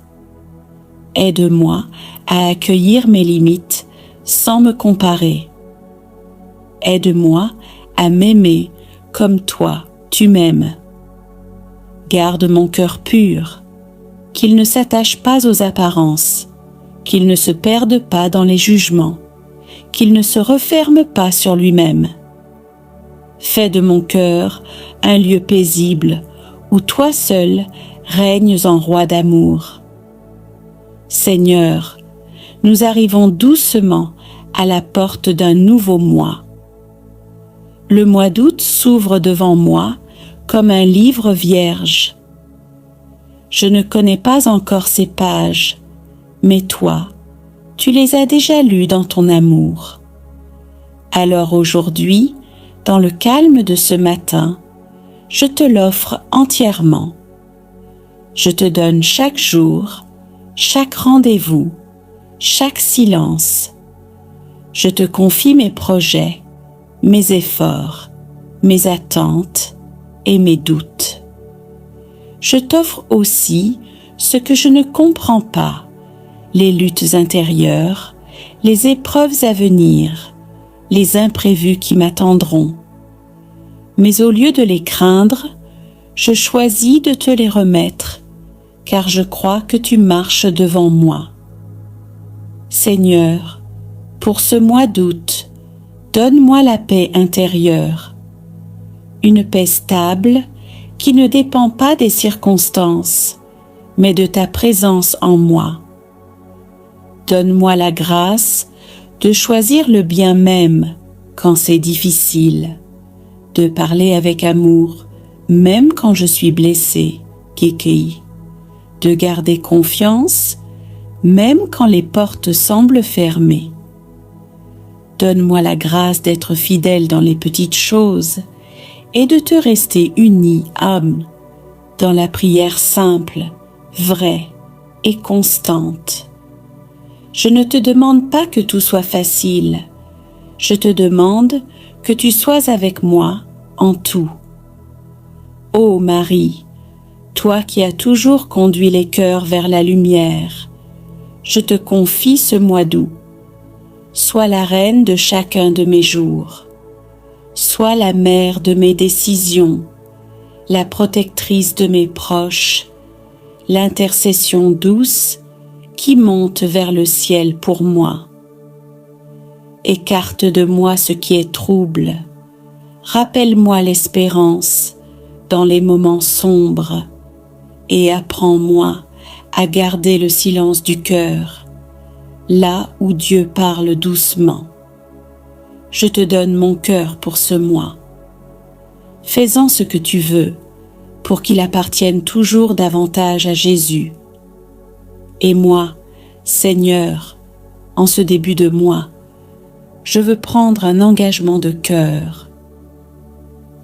Aide-moi à accueillir mes limites sans me comparer. Aide-moi à m'aimer comme toi, tu m'aimes. Garde mon cœur pur, qu'il ne s'attache pas aux apparences, qu'il ne se perde pas dans les jugements, qu'il ne se referme pas sur lui-même. Fais de mon cœur un lieu paisible où toi seul règnes en roi d'amour. Seigneur, nous arrivons doucement à la porte d'un nouveau mois. Le mois d'août s'ouvre devant moi comme un livre vierge. Je ne connais pas encore ces pages, mais toi, tu les as déjà lues dans ton amour. Alors aujourd'hui, dans le calme de ce matin, je te l'offre entièrement. Je te donne chaque jour, chaque rendez-vous, chaque silence. Je te confie mes projets, mes efforts, mes attentes et mes doutes. Je t'offre aussi ce que je ne comprends pas, les luttes intérieures, les épreuves à venir, les imprévus qui m'attendront. Mais au lieu de les craindre, je choisis de te les remettre, car je crois que tu marches devant moi. Seigneur, pour ce mois d'août, donne-moi la paix intérieure, une paix stable qui ne dépend pas des circonstances, mais de ta présence en moi. Donne-moi la grâce de choisir le bien même quand c'est difficile, de parler avec amour même quand je suis blessée, Kiki, de garder confiance même quand les portes semblent fermées. Donne-moi la grâce d'être fidèle dans les petites choses et de te rester unie, âme, dans la prière simple, vraie et constante. Je ne te demande pas que tout soit facile, je te demande que tu sois avec moi en tout. Ô Marie, toi qui as toujours conduit les cœurs vers la lumière, je te confie ce mois d'août. Sois la reine de chacun de mes jours. Sois la mère de mes décisions, la protectrice de mes proches, l'intercession douce qui monte vers le ciel pour moi. Écarte de moi ce qui est trouble. Rappelle-moi l'espérance dans les moments sombres et apprends-moi à garder le silence du cœur, là où Dieu parle doucement. Je te donne mon cœur pour ce mois. Fais-en ce que tu veux, pour qu'il appartienne toujours davantage à Jésus. Et moi, Seigneur, en ce début de mois, je veux prendre un engagement de cœur.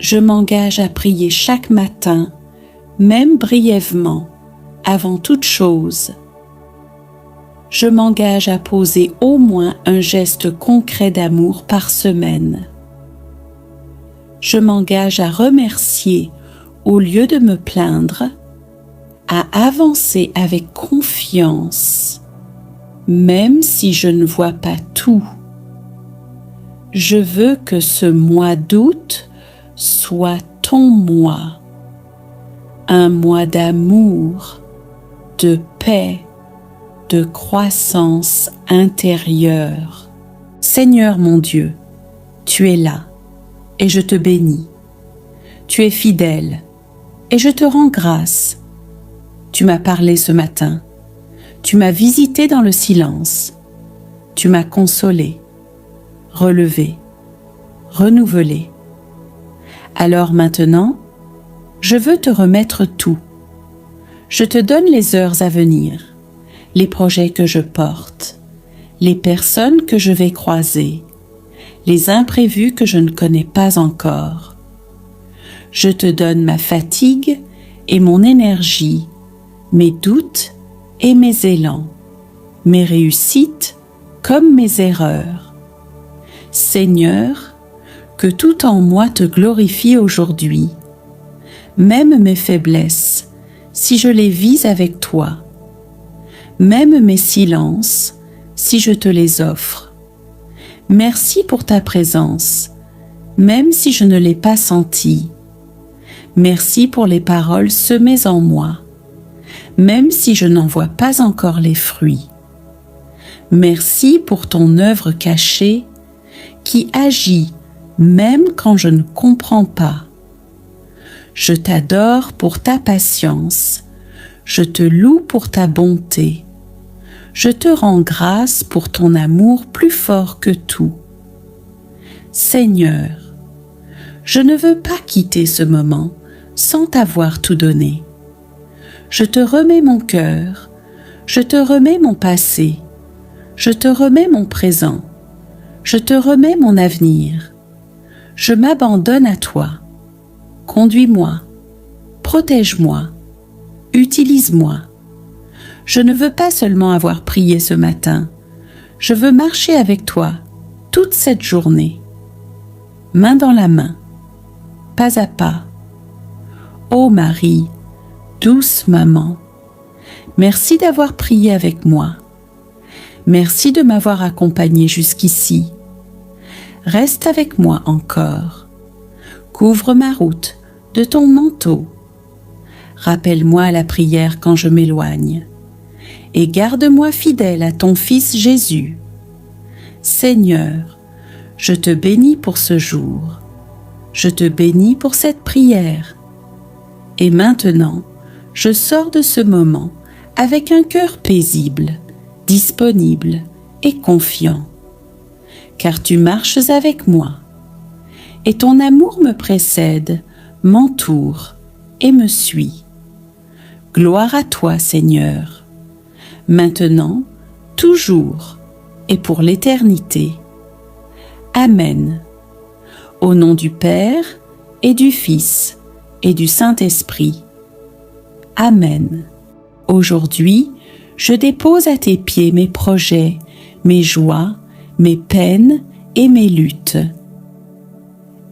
Je m'engage à prier chaque matin, même brièvement, avant toute chose. Je m'engage à poser au moins un geste concret d'amour par semaine. Je m'engage à remercier au lieu de me plaindre, à avancer avec confiance, même si je ne vois pas tout. Je veux que ce mois d'août soit ton mois, un mois d'amour, de paix, de croissance intérieure. Seigneur mon Dieu, tu es là et je te bénis. Tu es fidèle et je te rends grâce. Tu m'as parlé ce matin. Tu m'as visité dans le silence. Tu m'as consolé, relevé, renouvelé. Alors maintenant, je veux te remettre tout. Je te donne les heures à venir, les projets que je porte, les personnes que je vais croiser, les imprévus que je ne connais pas encore. Je te donne ma fatigue et mon énergie, mes doutes et mes élans, mes réussites comme mes erreurs. Seigneur, que tout en moi te glorifie aujourd'hui, même mes faiblesses, si je les vis avec toi, même mes silences, si je te les offre. Merci pour ta présence, même si je ne l'ai pas sentie. Merci pour les paroles semées en moi, même si je n'en vois pas encore les fruits. Merci pour ton œuvre cachée qui agit même quand je ne comprends pas. Je t'adore pour ta patience, je te loue pour ta bonté. Je te rends grâce pour ton amour plus fort que tout. Seigneur, je ne veux pas quitter ce moment sans t'avoir tout donné. Je te remets mon cœur, je te remets mon passé, je te remets mon présent, je te remets mon avenir. Je m'abandonne à toi. Conduis-moi, protège-moi, utilise-moi. Je ne veux pas seulement avoir prié ce matin, je veux marcher avec toi toute cette journée, main dans la main, pas à pas. Ô Marie, douce maman, merci d'avoir prié avec moi. Merci de m'avoir accompagnée jusqu'ici. Reste avec moi encore. Couvre ma route de ton manteau. Rappelle-moi la prière quand je m'éloigne. Et garde-moi fidèle à ton Fils Jésus. Seigneur, je te bénis pour ce jour. Je te bénis pour cette prière. Et maintenant, je sors de ce moment avec un cœur paisible, disponible et confiant. Car tu marches avec moi. Et ton amour me précède, m'entoure et me suit. Gloire à toi, Seigneur, maintenant, toujours et pour l'éternité. Amen. Au nom du Père et du Fils et du Saint-Esprit. Amen. Aujourd'hui, je dépose à tes pieds mes projets, mes joies, mes peines et mes luttes.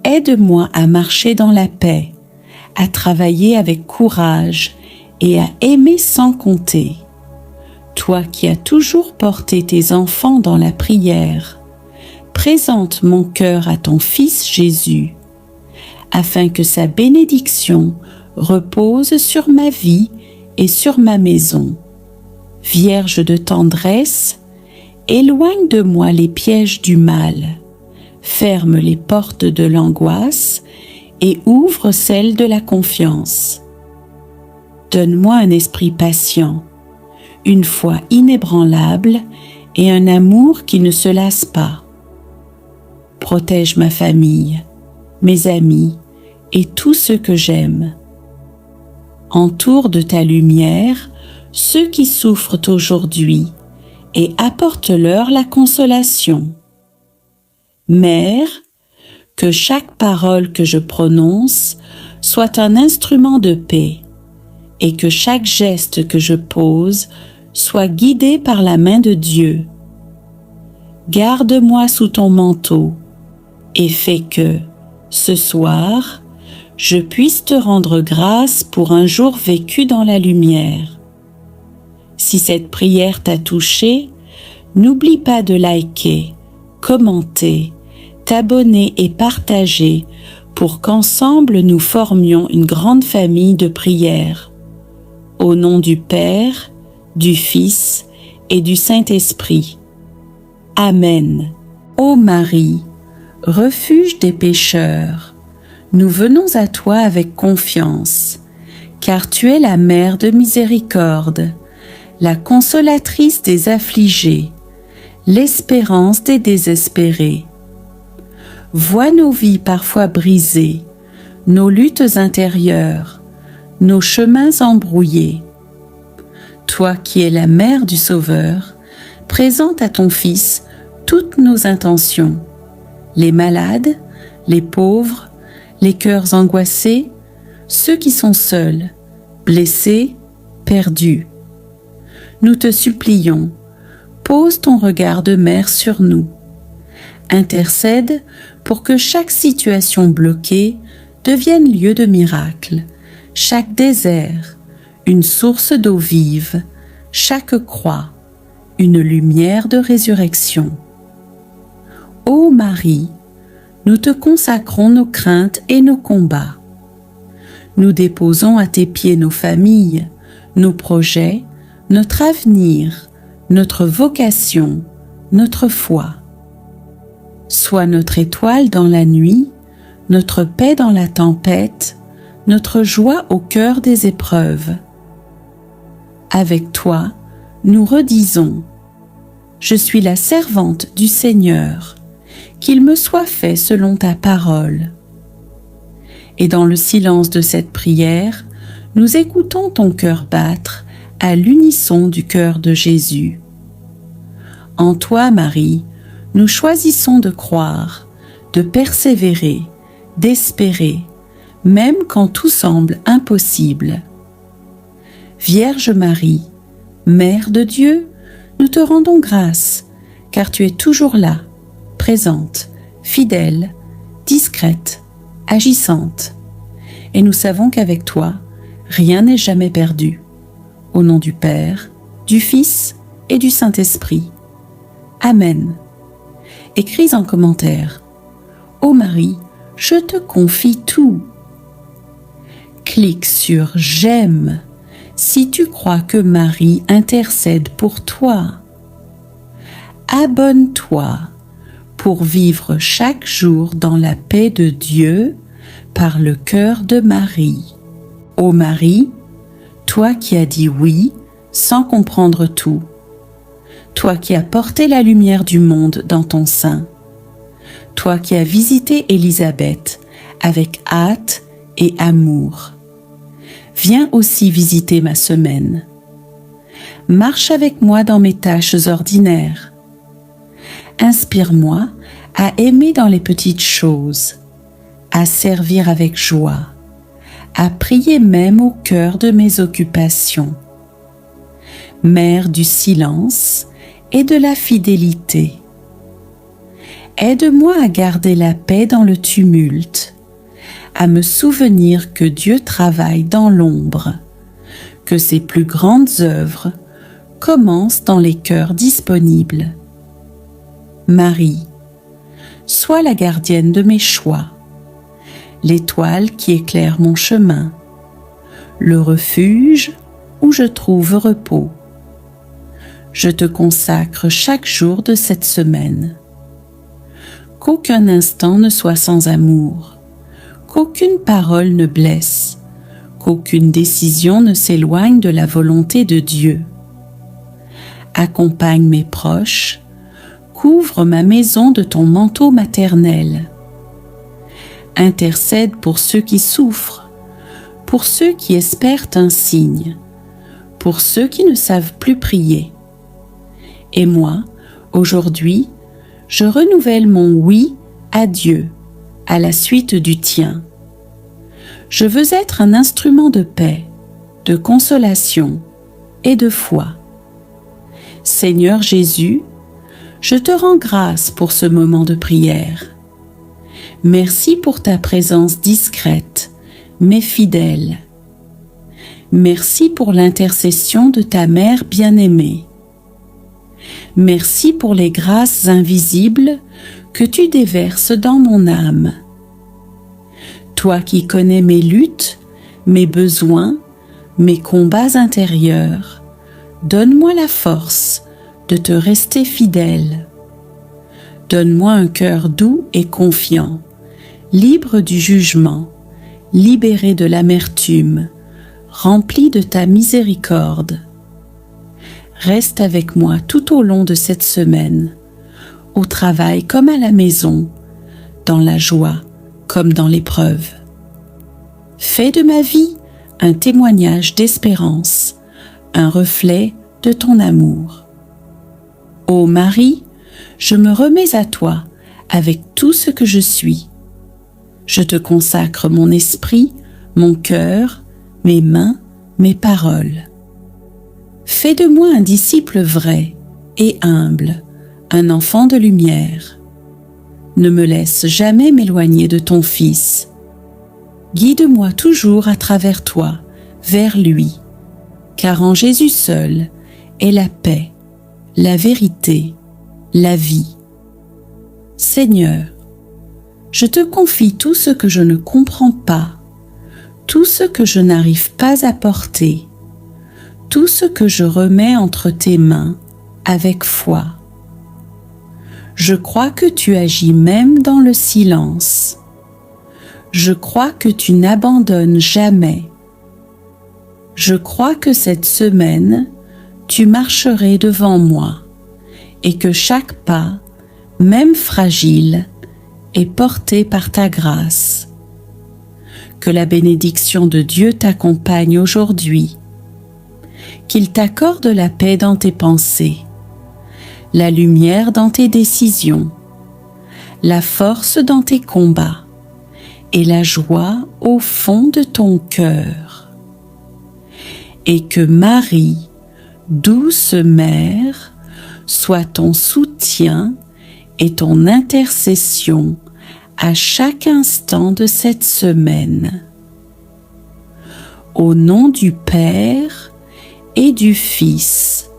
Aide-moi à marcher dans la paix, à travailler avec courage et à aimer sans compter. Toi qui as toujours porté tes enfants dans la prière, présente mon cœur à ton Fils Jésus, afin que sa bénédiction repose sur ma vie et sur ma maison. Vierge de tendresse, éloigne de moi les pièges du mal, ferme les portes de l'angoisse et ouvre celles de la confiance. Donne-moi un esprit patient, une foi inébranlable et un amour qui ne se lasse pas. Protège ma famille, mes amis et tous ceux que j'aime. Entoure de ta lumière ceux qui souffrent aujourd'hui et apporte-leur la consolation. Mère, Que chaque parole que je prononce soit un instrument de paix et que chaque geste que je pose soit guidé par la main de Dieu. Garde-moi sous ton manteau et fais que, ce soir, je puisse te rendre grâce pour un jour vécu dans la lumière. Si cette prière t'a touché, n'oublie pas de liker, commenter, t'abonner et partager pour qu'ensemble nous formions une grande famille de prières. Au nom du Père, du Fils et du Saint-Esprit. Amen. Ô Marie, refuge des pécheurs, nous venons à toi avec confiance, car tu es la mère de miséricorde, la consolatrice des affligés, l'espérance des désespérés. Vois nos vies parfois brisées, nos luttes intérieures, nos chemins embrouillés. Toi qui es la mère du Sauveur, présente à ton Fils toutes nos intentions, les malades, les pauvres, les cœurs angoissés, ceux qui sont seuls, blessés, perdus. Nous te supplions, pose ton regard de mère sur nous. Intercède pour que chaque situation bloquée devienne lieu de miracle, chaque désert, une source d'eau vive, chaque croix, une lumière de résurrection. Ô Marie, nous te consacrons nos craintes et nos combats. Nous déposons à tes pieds nos familles, nos projets, notre avenir, notre vocation, notre foi. Sois notre étoile dans la nuit, notre paix dans la tempête, notre joie au cœur des épreuves. Avec toi, nous redisons : Je suis la servante du Seigneur, qu'il me soit fait selon ta parole. Et dans le silence de cette prière, nous écoutons ton cœur battre à l'unisson du cœur de Jésus. En toi, Marie, nous choisissons de croire, de persévérer, d'espérer, même quand tout semble impossible. Vierge Marie, Mère de Dieu, nous te rendons grâce, car tu es toujours là, présente, fidèle, discrète, agissante. Et nous savons qu'avec toi, rien n'est jamais perdu. Au nom du Père, du Fils et du Saint-Esprit. Amen. Écris en commentaire : Ô Marie, je te confie tout. Clique sur j'aime si tu crois que Marie intercède pour toi. Abonne-toi pour vivre chaque jour dans la paix de Dieu par le cœur de Marie. Ô Marie, toi qui as dit oui sans comprendre tout, toi qui as porté la lumière du monde dans ton sein, toi qui as visité Élisabeth avec hâte et amour, viens aussi visiter ma semaine. Marche avec moi dans mes tâches ordinaires. Inspire-moi à aimer dans les petites choses, à servir avec joie, à prier même au cœur de mes occupations. Mère du silence et de la fidélité. Aide-moi à garder la paix dans le tumulte, à me souvenir que Dieu travaille dans l'ombre, que ses plus grandes œuvres commencent dans les cœurs disponibles. Marie, sois la gardienne de mes choix, l'étoile qui éclaire mon chemin, le refuge où je trouve repos. Je te consacre chaque jour de cette semaine. Qu'aucun instant ne soit sans amour, qu'aucune parole ne blesse, qu'aucune décision ne s'éloigne de la volonté de Dieu. Accompagne mes proches, couvre ma maison de ton manteau maternel. Intercède pour ceux qui souffrent, pour ceux qui espèrent un signe, pour ceux qui ne savent plus prier. Et moi, aujourd'hui, je renouvelle mon oui à Dieu, à la suite du tien. Je veux être un instrument de paix, de consolation et de foi. Seigneur Jésus, je te rends grâce pour ce moment de prière. Merci pour ta présence discrète, mais fidèle. Merci pour l'intercession de ta mère bien-aimée. Merci pour les grâces invisibles que tu déverses dans mon âme. Toi qui connais mes luttes, mes besoins, mes combats intérieurs, donne-moi la force de te rester fidèle. Donne-moi un cœur doux et confiant, libre du jugement, libéré de l'amertume, rempli de ta miséricorde. Reste avec moi tout au long de cette semaine, au travail comme à la maison, dans la joie comme dans l'épreuve. Fais de ma vie un témoignage d'espérance, un reflet de ton amour. Ô Marie, je me remets à toi avec tout ce que je suis. Je te consacre mon esprit, mon cœur, mes mains, mes paroles. Fais de moi un disciple vrai et humble, un enfant de lumière. Ne me laisse jamais m'éloigner de ton Fils. Guide-moi toujours à travers toi, vers lui, car en Jésus seul est la paix, la vérité, la vie. Seigneur, je te confie tout ce que je ne comprends pas, tout ce que je n'arrive pas à porter, tout ce que je remets entre tes mains avec foi. Je crois que tu agis même dans le silence. Je crois que tu n'abandonnes jamais. Je crois que cette semaine, tu marcherais devant moi et que chaque pas, même fragile, est porté par ta grâce. Que la bénédiction de Dieu t'accompagne aujourd'hui, qu'il t'accorde la paix dans tes pensées, la lumière dans tes décisions, la force dans tes combats et la joie au fond de ton cœur. Et que Marie, douce mère, soit ton soutien et ton intercession à chaque instant de cette semaine. Au nom du Père et du Fils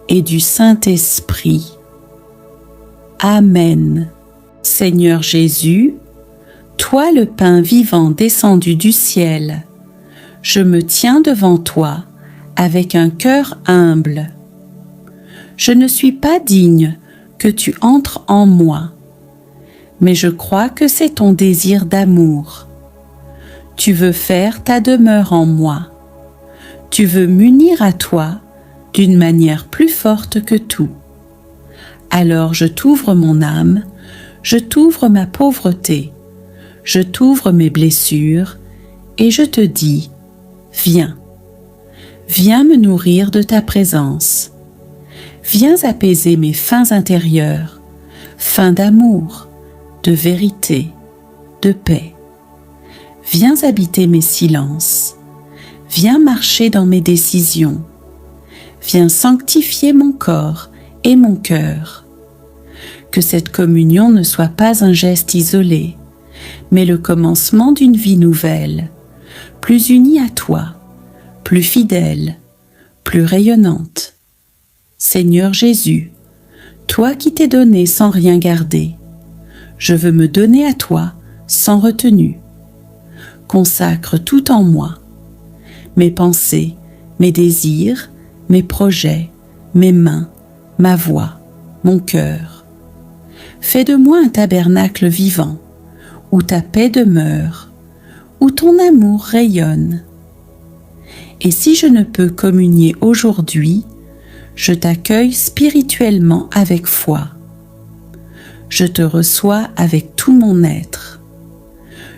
et du Saint-Esprit. Amen. Seigneur Jésus, toi le pain vivant descendu du ciel, je me tiens devant toi avec un cœur humble. Je ne suis pas digne que tu entres en moi, mais je crois que c'est ton désir d'amour. Tu veux faire ta demeure en moi. Tu veux m'unir à toi d'une manière plus forte que tout. Alors je t'ouvre mon âme, je t'ouvre ma pauvreté, je t'ouvre mes blessures et je te dis, viens. Viens me nourrir de ta présence. Viens apaiser mes faims intérieures, faims d'amour, de vérité, de paix. Viens habiter mes silences. Viens marcher dans mes décisions. Viens sanctifier mon corps et mon cœur. Que cette communion ne soit pas un geste isolé, mais le commencement d'une vie nouvelle, plus unie à toi, plus fidèle, plus rayonnante. Seigneur Jésus, toi qui t'es donné sans rien garder, je veux me donner à toi sans retenue. Consacre tout en moi, mes pensées, mes désirs, mes projets, mes mains, ma voix, mon cœur. Fais de moi un tabernacle vivant, où ta paix demeure, où ton amour rayonne. Et si je ne peux communier aujourd'hui, je t'accueille spirituellement avec foi. Je te reçois avec tout mon être.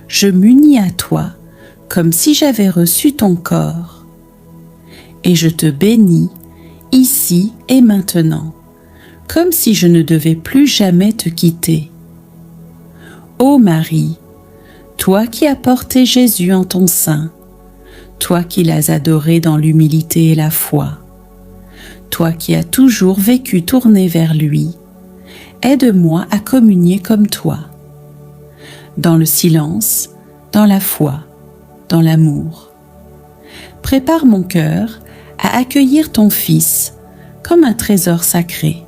Je m'unis à toi comme si j'avais reçu ton corps. Et je te bénis ici et maintenant, comme si je ne devais plus jamais te quitter. Ô Marie, toi qui as porté Jésus en ton sein, toi qui l'as adoré dans l'humilité et la foi, toi qui as toujours vécu tourné vers lui, aide-moi à communier comme toi, dans le silence, dans la foi, dans l'amour. Prépare mon cœur à accueillir ton Fils comme un trésor sacré.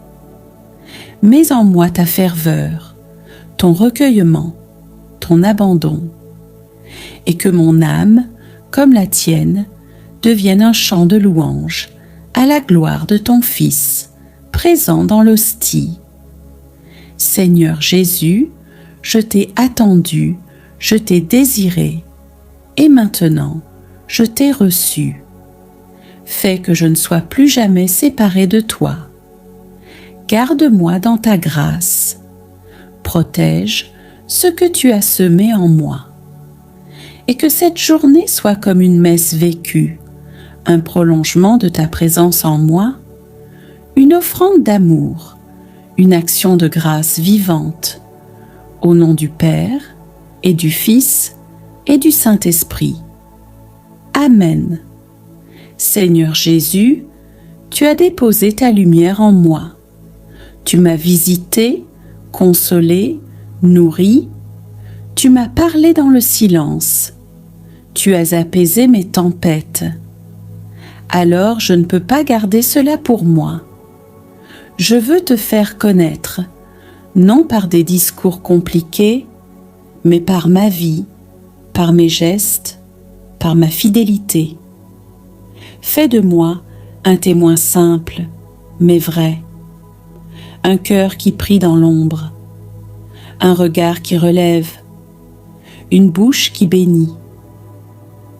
Mets en moi ta ferveur, ton recueillement, ton abandon, et que mon âme, comme la tienne, devienne un chant de louange à la gloire de ton Fils, présent dans l'hostie. Seigneur Jésus, je t'ai attendu, je t'ai désiré, et maintenant je t'ai reçu. Fais que je ne sois plus jamais séparé de toi. Garde-moi dans ta grâce. Protège ce que tu as semé en moi. Et que cette journée soit comme une messe vécue, un prolongement de ta présence en moi, une offrande d'amour, une action de grâce vivante, au nom du Père et du Fils et du Saint-Esprit. Amen. Seigneur Jésus, tu as déposé ta lumière en moi. Tu m'as visité, consolé, nourri. Tu m'as parlé dans le silence. Tu as apaisé mes tempêtes. Alors je ne peux pas garder cela pour moi. Je veux te faire connaître, non par des discours compliqués, mais par ma vie, par mes gestes, par ma fidélité. Fais de moi un témoin simple, mais vrai, un cœur qui prie dans l'ombre, un regard qui relève, une bouche qui bénit.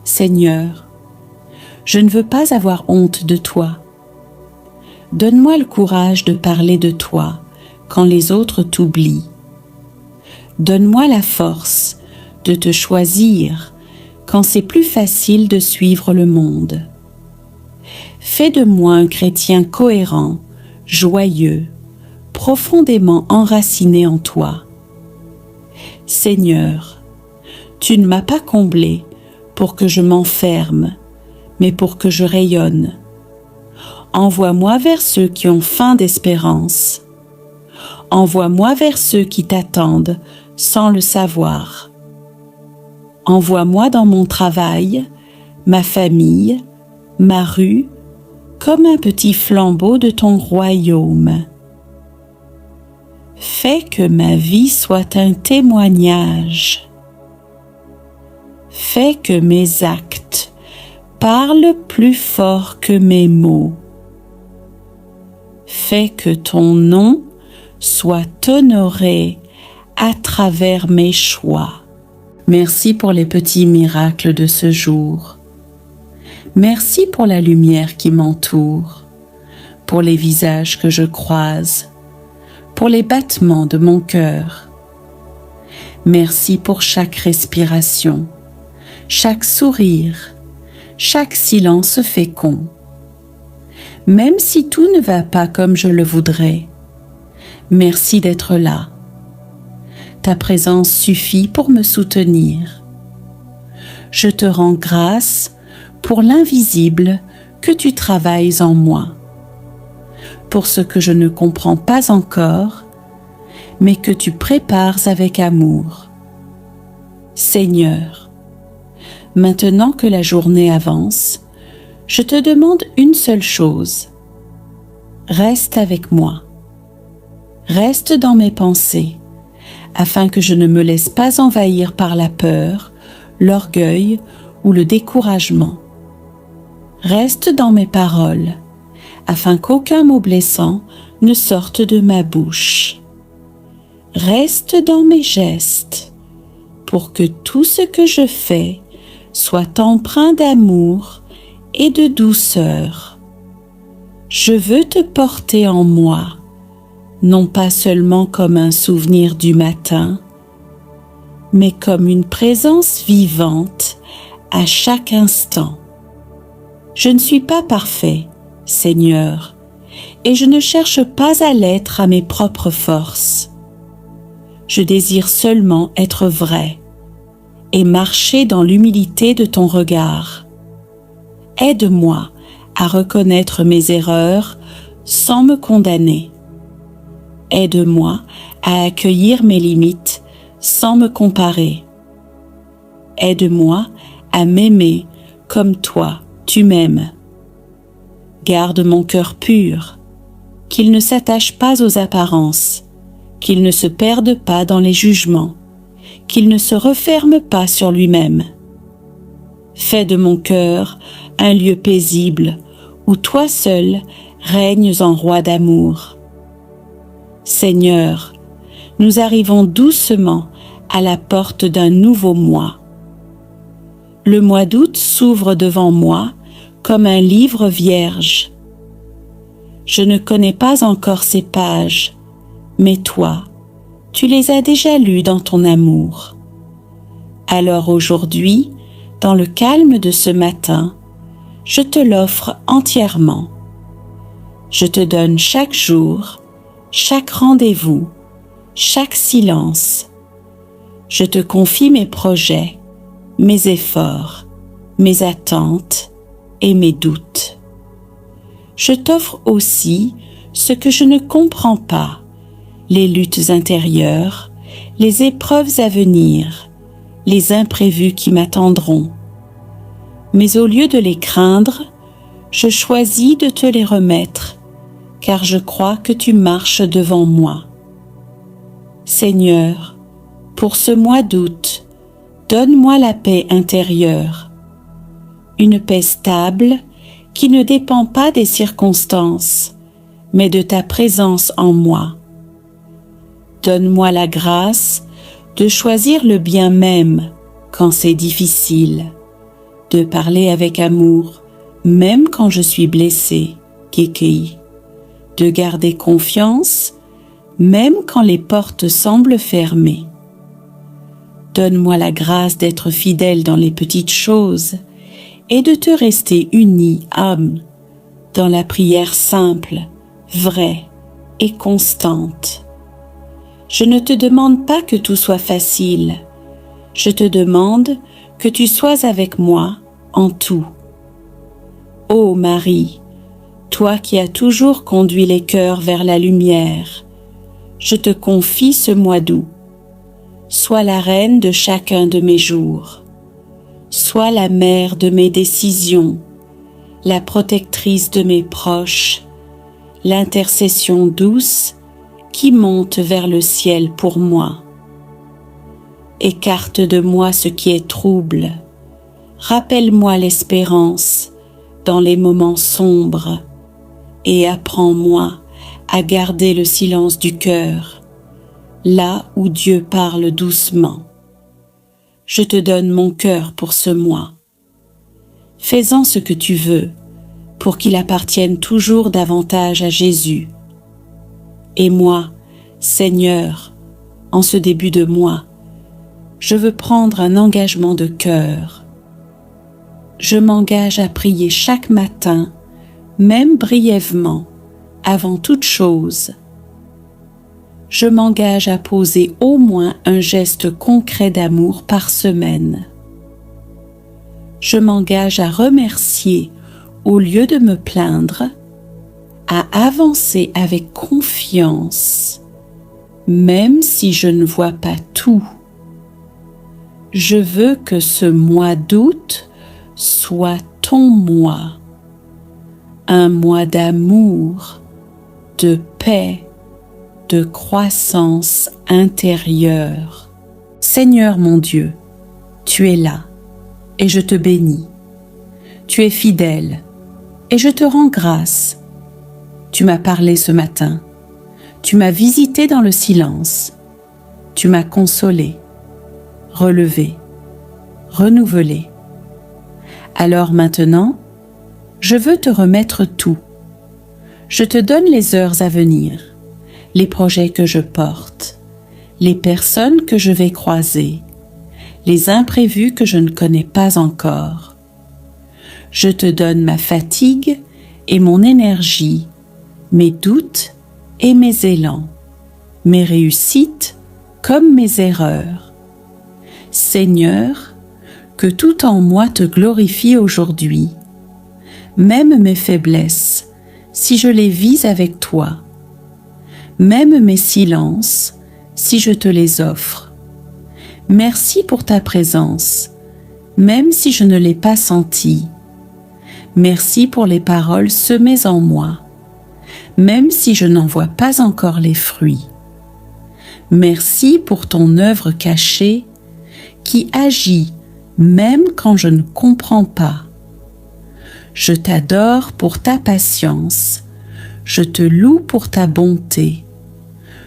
Seigneur, je ne veux pas avoir honte de toi. Donne-moi le courage de parler de toi quand les autres t'oublient. Donne-moi la force de te choisir quand c'est plus facile de suivre le monde. Fais de moi un chrétien cohérent, joyeux, profondément enraciné en toi. Seigneur, tu ne m'as pas comblé pour que je m'enferme, mais pour que je rayonne. Envoie-moi vers ceux qui ont faim d'espérance. Envoie-moi vers ceux qui t'attendent sans le savoir. Envoie-moi dans mon travail, ma famille, ma rue, comme un petit flambeau de ton royaume. Fais que ma vie soit un témoignage. Fais que mes actes parlent plus fort que mes mots. Fais que ton nom soit honoré à travers mes choix. Merci pour les petits miracles de ce jour. Merci pour la lumière qui m'entoure, pour les visages que je croise, pour les battements de mon cœur. Merci pour chaque respiration, chaque sourire, chaque silence fécond. Même si tout ne va pas comme je le voudrais, merci d'être là. Ta présence suffit pour me soutenir. Je te rends grâce pour l'invisible que tu travailles en moi, pour ce que je ne comprends pas encore, mais que tu prépares avec amour. Seigneur, maintenant que la journée avance, je te demande une seule chose. Reste avec moi. Reste dans mes pensées, afin que je ne me laisse pas envahir par la peur, l'orgueil ou le découragement. Reste dans mes paroles, afin qu'aucun mot blessant ne sorte de ma bouche. Reste dans mes gestes, pour que tout ce que je fais soit empreint d'amour et de douceur. Je veux te porter en moi, non pas seulement comme un souvenir du matin, mais comme une présence vivante à chaque instant. Je ne suis pas parfait, Seigneur, et je ne cherche pas à l'être à mes propres forces. Je désire seulement être vrai, et marcher dans l'humilité de ton regard. Aide-moi à reconnaître mes erreurs sans me condamner. Aide-moi à accueillir mes limites sans me comparer. Aide-moi à m'aimer comme toi, tu m'aimes. Garde mon cœur pur, qu'il ne s'attache pas aux apparences, qu'il ne se perde pas dans les jugements, qu'il ne se referme pas sur lui-même. Fais de mon cœur un lieu paisible où toi seul règnes en roi d'amour. Seigneur, nous arrivons doucement à la porte d'un nouveau mois. Le mois d'août s'ouvre devant moi comme un livre vierge. Je ne connais pas encore ces pages, mais toi, tu les as déjà lues dans ton amour. Alors aujourd'hui, dans le calme de ce matin, je te l'offre entièrement. Je te donne chaque jour, chaque rendez-vous, chaque silence. Je te confie mes projets, mes efforts, mes attentes et mes doutes. Je t'offre aussi ce que je ne comprends pas, les luttes intérieures, les épreuves à venir, les imprévus qui m'attendront. Mais au lieu de les craindre, je choisis de te les remettre, car je crois que tu marches devant moi. Seigneur, pour ce mois d'août, donne-moi la paix intérieure, une paix stable qui ne dépend pas des circonstances, mais de ta présence en moi. Donne-moi la grâce de choisir le bien même quand c'est difficile, de parler avec amour même quand je suis blessée, Kékéi, de garder confiance même quand les portes semblent fermées. Donne-moi la grâce d'être fidèle dans les petites choses et de te rester unie, âme, dans la prière simple, vraie et constante. Je ne te demande pas que tout soit facile, je te demande que tu sois avec moi en tout. Ô Marie, toi qui as toujours conduit les cœurs vers la lumière, je te confie ce mois d'août. Sois la reine de chacun de mes jours. Sois la mère de mes décisions, la protectrice de mes proches, l'intercession douce qui monte vers le ciel pour moi. Écarte de moi ce qui est trouble. Rappelle-moi l'espérance dans les moments sombres et apprends-moi à garder le silence du cœur, là où Dieu parle doucement. Je te donne mon cœur pour ce mois. Fais-en ce que tu veux, pour qu'il appartienne toujours davantage à Jésus. Et moi, Seigneur, en ce début de mois, je veux prendre un engagement de cœur. Je m'engage à prier chaque matin, même brièvement, avant toute chose. Je m'engage à poser au moins un geste concret d'amour par semaine. Je m'engage à remercier au lieu de me plaindre, à avancer avec confiance, même si je ne vois pas tout. Je veux que ce mois d'août soit ton mois, un mois d'amour, de paix, de croissance intérieure. Seigneur mon Dieu, tu es là et je te bénis. Tu es fidèle et je te rends grâce. Tu m'as parlé ce matin. Tu m'as visité dans le silence. Tu m'as consolé, relevé, renouvelé. Alors maintenant, je veux te remettre tout. Je te donne les heures à venir, les projets que je porte, les personnes que je vais croiser, les imprévus que je ne connais pas encore. Je te donne ma fatigue et mon énergie, mes doutes et mes élans, mes réussites comme mes erreurs. Seigneur, que tout en moi te glorifie aujourd'hui, même mes faiblesses, si je les vis avec toi, même mes silences, si je te les offre. Merci pour ta présence, même si je ne l'ai pas sentie. Merci pour les paroles semées en moi, même si je n'en vois pas encore les fruits. Merci pour ton œuvre cachée qui agit même quand je ne comprends pas. Je t'adore pour ta patience, je te loue pour ta bonté,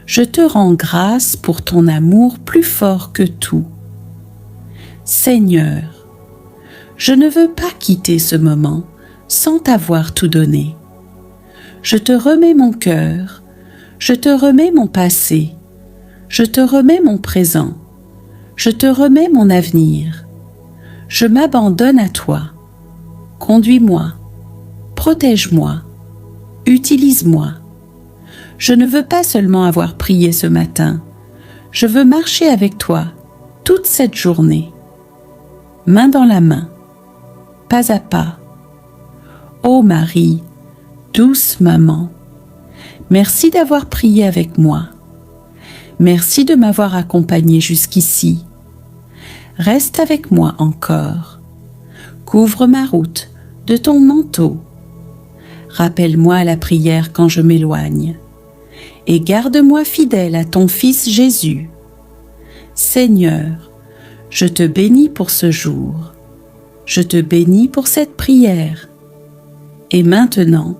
je te rends grâce pour ton amour plus fort que tout. Seigneur, je ne veux pas quitter ce moment sans t'avoir tout donné. Je te remets mon cœur, je te remets mon passé, je te remets mon présent, je te remets mon avenir. Je m'abandonne à toi. Conduis-moi, protège-moi, utilise-moi. Je ne veux pas seulement avoir prié ce matin, je veux marcher avec toi toute cette journée, main dans la main, pas à pas. Ô Marie, douce maman, merci d'avoir prié avec moi. Merci de m'avoir accompagnée jusqu'ici. Reste avec moi encore. Couvre ma route de ton manteau. Rappelle-moi la prière quand je m'éloigne. Et garde-moi fidèle à ton Fils Jésus. Seigneur, je te bénis pour ce jour. Je te bénis pour cette prière. Et maintenant,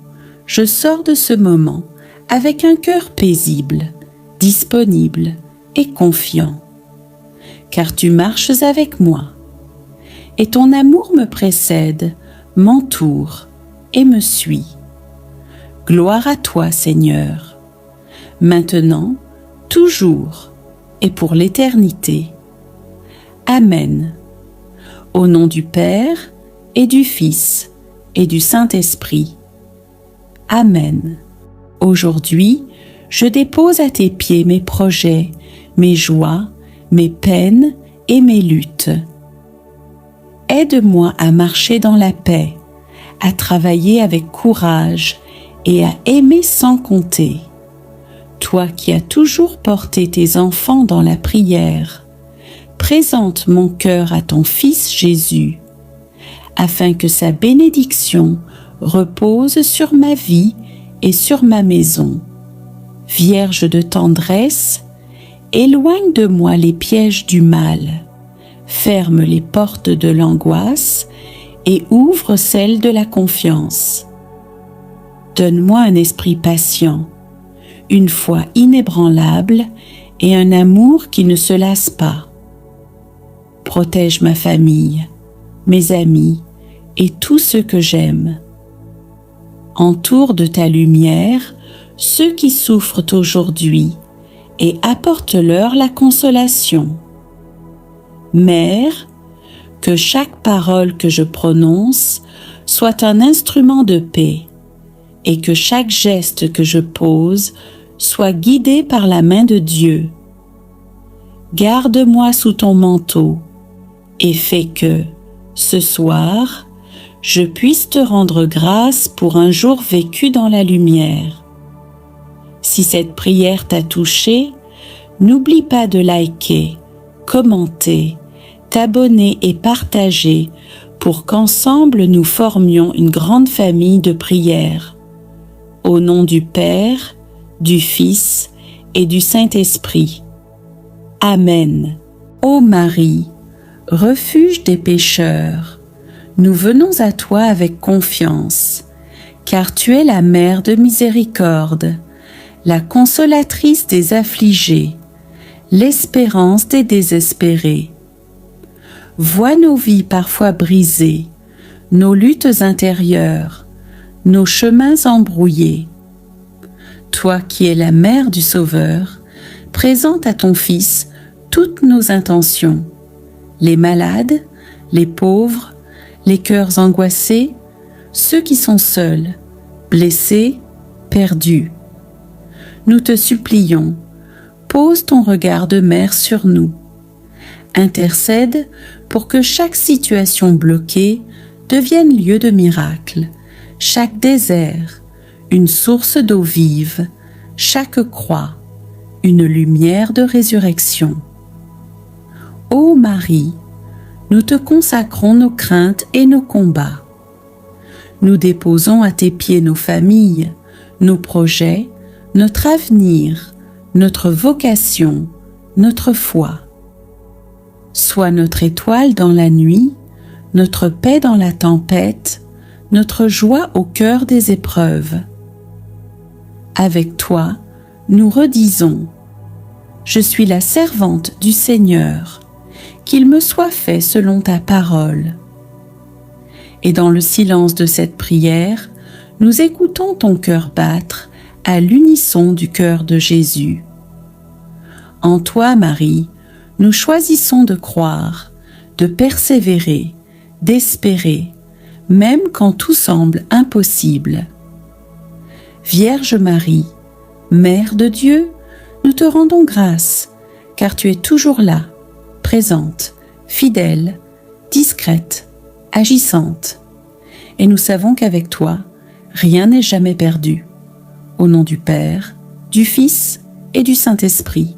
je sors de ce moment avec un cœur paisible, disponible et confiant. Car tu marches avec moi, et ton amour me précède, m'entoure et me suit. Gloire à toi, Seigneur, maintenant, toujours et pour l'éternité. Amen. Au nom du Père et du Fils et du Saint-Esprit. Amen. Aujourd'hui, je dépose à tes pieds mes projets, mes joies, mes peines et mes luttes. Aide-moi à marcher dans la paix, à travailler avec courage et à aimer sans compter. Toi qui as toujours porté tes enfants dans la prière, présente mon cœur à ton Fils Jésus, afin que sa bénédiction repose sur ma vie et sur ma maison. Vierge de tendresse, éloigne de moi les pièges du mal, ferme les portes de l'angoisse et ouvre celles de la confiance. Donne-moi un esprit patient, une foi inébranlable et un amour qui ne se lasse pas. Protège ma famille, mes amis et tous ceux que j'aime. Entoure de ta lumière ceux qui souffrent aujourd'hui et apporte-leur la consolation. Mère, que chaque parole que je prononce soit un instrument de paix et que chaque geste que je pose soit guidé par la main de Dieu. Garde-moi sous ton manteau et fais que, ce soir, je puisse te rendre grâce pour un jour vécu dans la lumière. Si cette prière t'a touché, n'oublie pas de liker, commenter, t'abonner et partager pour qu'ensemble nous formions une grande famille de prières. Au nom du Père, du Fils et du Saint-Esprit. Amen. Ô Marie, refuge des pécheurs, nous venons à toi avec confiance, car tu es la mère de miséricorde, la consolatrice des affligés, l'espérance des désespérés. Vois nos vies parfois brisées, nos luttes intérieures, nos chemins embrouillés. Toi qui es la mère du Sauveur, présente à ton Fils toutes nos intentions, les malades, les pauvres, les cœurs angoissés, ceux qui sont seuls, blessés, perdus. Nous te supplions, pose ton regard de mère sur nous. Intercède pour que chaque situation bloquée devienne lieu de miracle, chaque désert, une source d'eau vive, chaque croix, une lumière de résurrection. Ô Marie, nous te consacrons nos craintes et nos combats. Nous déposons à tes pieds nos familles, nos projets, notre avenir, notre vocation, notre foi. Sois notre étoile dans la nuit, notre paix dans la tempête, notre joie au cœur des épreuves. Avec toi, nous redisons : Je suis la servante du Seigneur, qu'il me soit fait selon ta parole. Et dans le silence de cette prière, nous écoutons ton cœur battre à l'unisson du cœur de Jésus. En toi, Marie, nous choisissons de croire, de persévérer, d'espérer, même quand tout semble impossible. Vierge Marie, Mère de Dieu, nous te rendons grâce, car tu es toujours là, présente, fidèle, discrète, agissante. Et nous savons qu'avec toi, rien n'est jamais perdu. Au nom du Père, du Fils et du Saint-Esprit.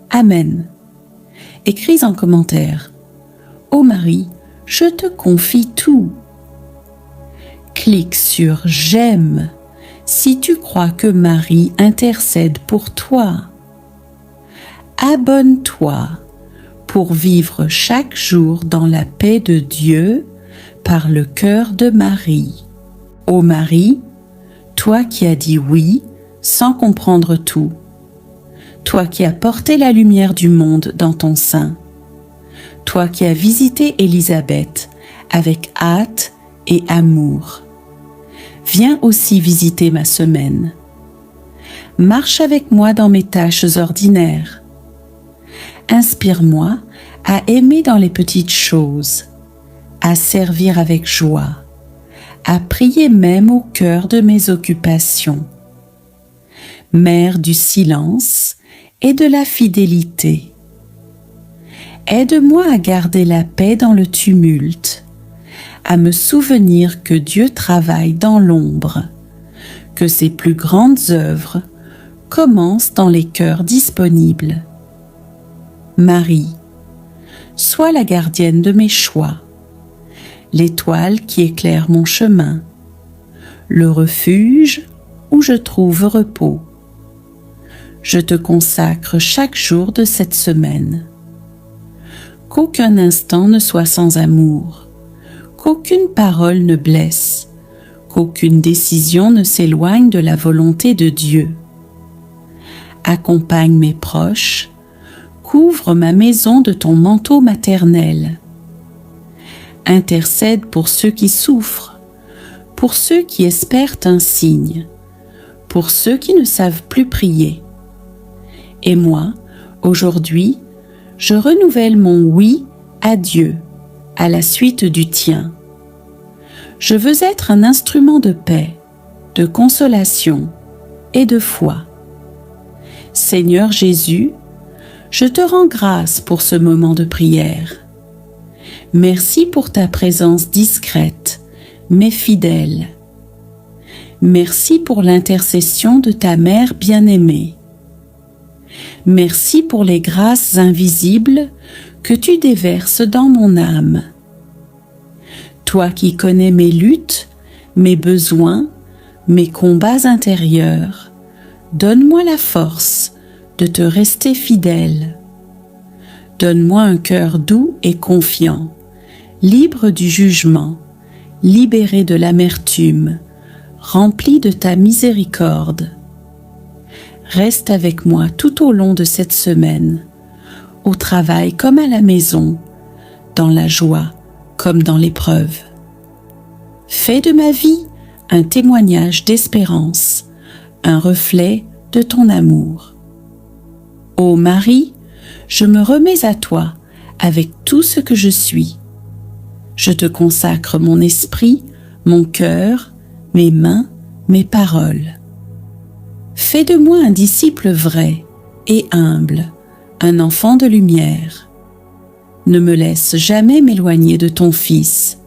Amen. Écris en commentaire : Ô Marie, je te confie tout. Clique sur j'aime si tu crois que Marie intercède pour toi. Abonne-toi pour vivre chaque jour dans la paix de Dieu par le cœur de Marie. Ô Marie, toi qui as dit oui sans comprendre tout, toi qui as porté la lumière du monde dans ton sein, toi qui as visité Élisabeth avec hâte et amour, viens aussi visiter ma semaine. Marche avec moi dans mes tâches ordinaires. Inspire-moi à aimer dans les petites choses, à servir avec joie, à prier même au cœur de mes occupations. Mère du silence et de la fidélité. Aide-moi à garder la paix dans le tumulte, à me souvenir que Dieu travaille dans l'ombre, que ses plus grandes œuvres commencent dans les cœurs disponibles. Marie, sois la gardienne de mes choix, l'étoile qui éclaire mon chemin, le refuge où je trouve repos. Je te consacre chaque jour de cette semaine. Qu'aucun instant ne soit sans amour, qu'aucune parole ne blesse, qu'aucune décision ne s'éloigne de la volonté de Dieu. Accompagne mes proches, couvre ma maison de ton manteau maternel. Intercède pour ceux qui souffrent, pour ceux qui espèrent un signe, pour ceux qui ne savent plus prier. Et moi, aujourd'hui, je renouvelle mon oui à Dieu, à la suite du tien. Je veux être un instrument de paix, de consolation et de foi. Seigneur Jésus, je te rends grâce pour ce moment de prière. Merci pour ta présence discrète, mais fidèle. Merci pour l'intercession de ta mère bien-aimée. Merci pour les grâces invisibles que tu déverses dans mon âme. Toi qui connais mes luttes, mes besoins, mes combats intérieurs, donne-moi la force de te rester fidèle. Donne-moi un cœur doux et confiant, libre du jugement, libéré de l'amertume, rempli de ta miséricorde. Reste avec moi tout au long de cette semaine, au travail comme à la maison, dans la joie comme dans l'épreuve. Fais de ma vie un témoignage d'espérance, un reflet de ton amour. Ô Marie, je me remets à toi avec tout ce que je suis. Je te consacre mon esprit, mon cœur, mes mains, mes paroles. Fais de moi un disciple vrai et humble, un enfant de lumière. Ne me laisse jamais m'éloigner de ton Fils.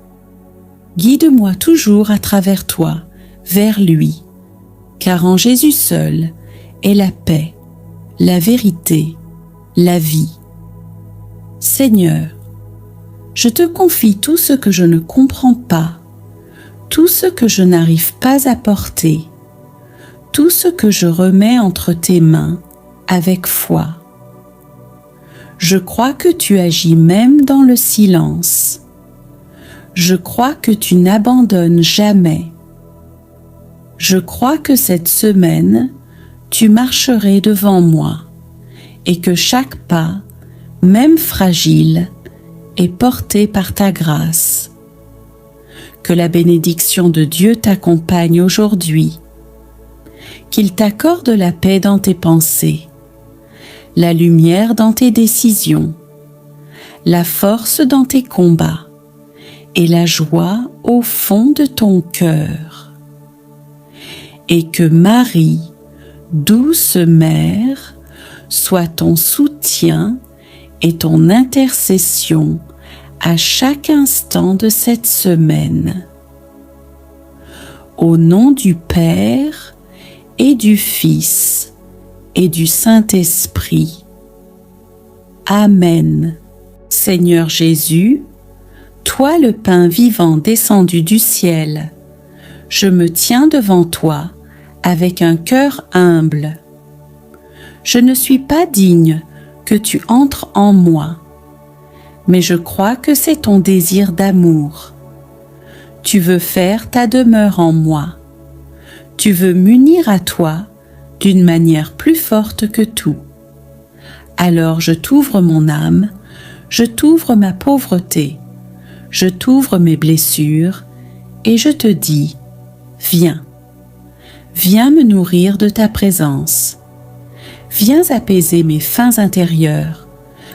Guide-moi toujours à travers toi, vers lui, car en Jésus seul est la paix, la vérité, la vie. Seigneur, je te confie tout ce que je ne comprends pas, tout ce que je n'arrive pas à porter, tout ce que je remets entre tes mains avec foi. Je crois que tu agis même dans le silence. Je crois que tu n'abandonnes jamais. Je crois que cette semaine, tu marcherais devant moi et que chaque pas, même fragile, est porté par ta grâce. Que la bénédiction de Dieu t'accompagne aujourd'hui, qu'il t'accorde la paix dans tes pensées, la lumière dans tes décisions, la force dans tes combats et la joie au fond de ton cœur. Et que Marie, douce mère, soit ton soutien et ton intercession à chaque instant de cette semaine. Au nom du Père et du Fils et du Saint-Esprit. Amen. Seigneur Jésus, toi le pain vivant descendu du ciel, je me tiens devant toi avec un cœur humble. Je ne suis pas digne que tu entres en moi, mais je crois que c'est ton désir d'amour. Tu veux faire ta demeure en moi. Tu veux m'unir à toi d'une manière plus forte que tout. Alors je t'ouvre mon âme, je t'ouvre ma pauvreté, je t'ouvre mes blessures et je te dis, viens. Viens me nourrir de ta présence. Viens apaiser mes faims intérieures,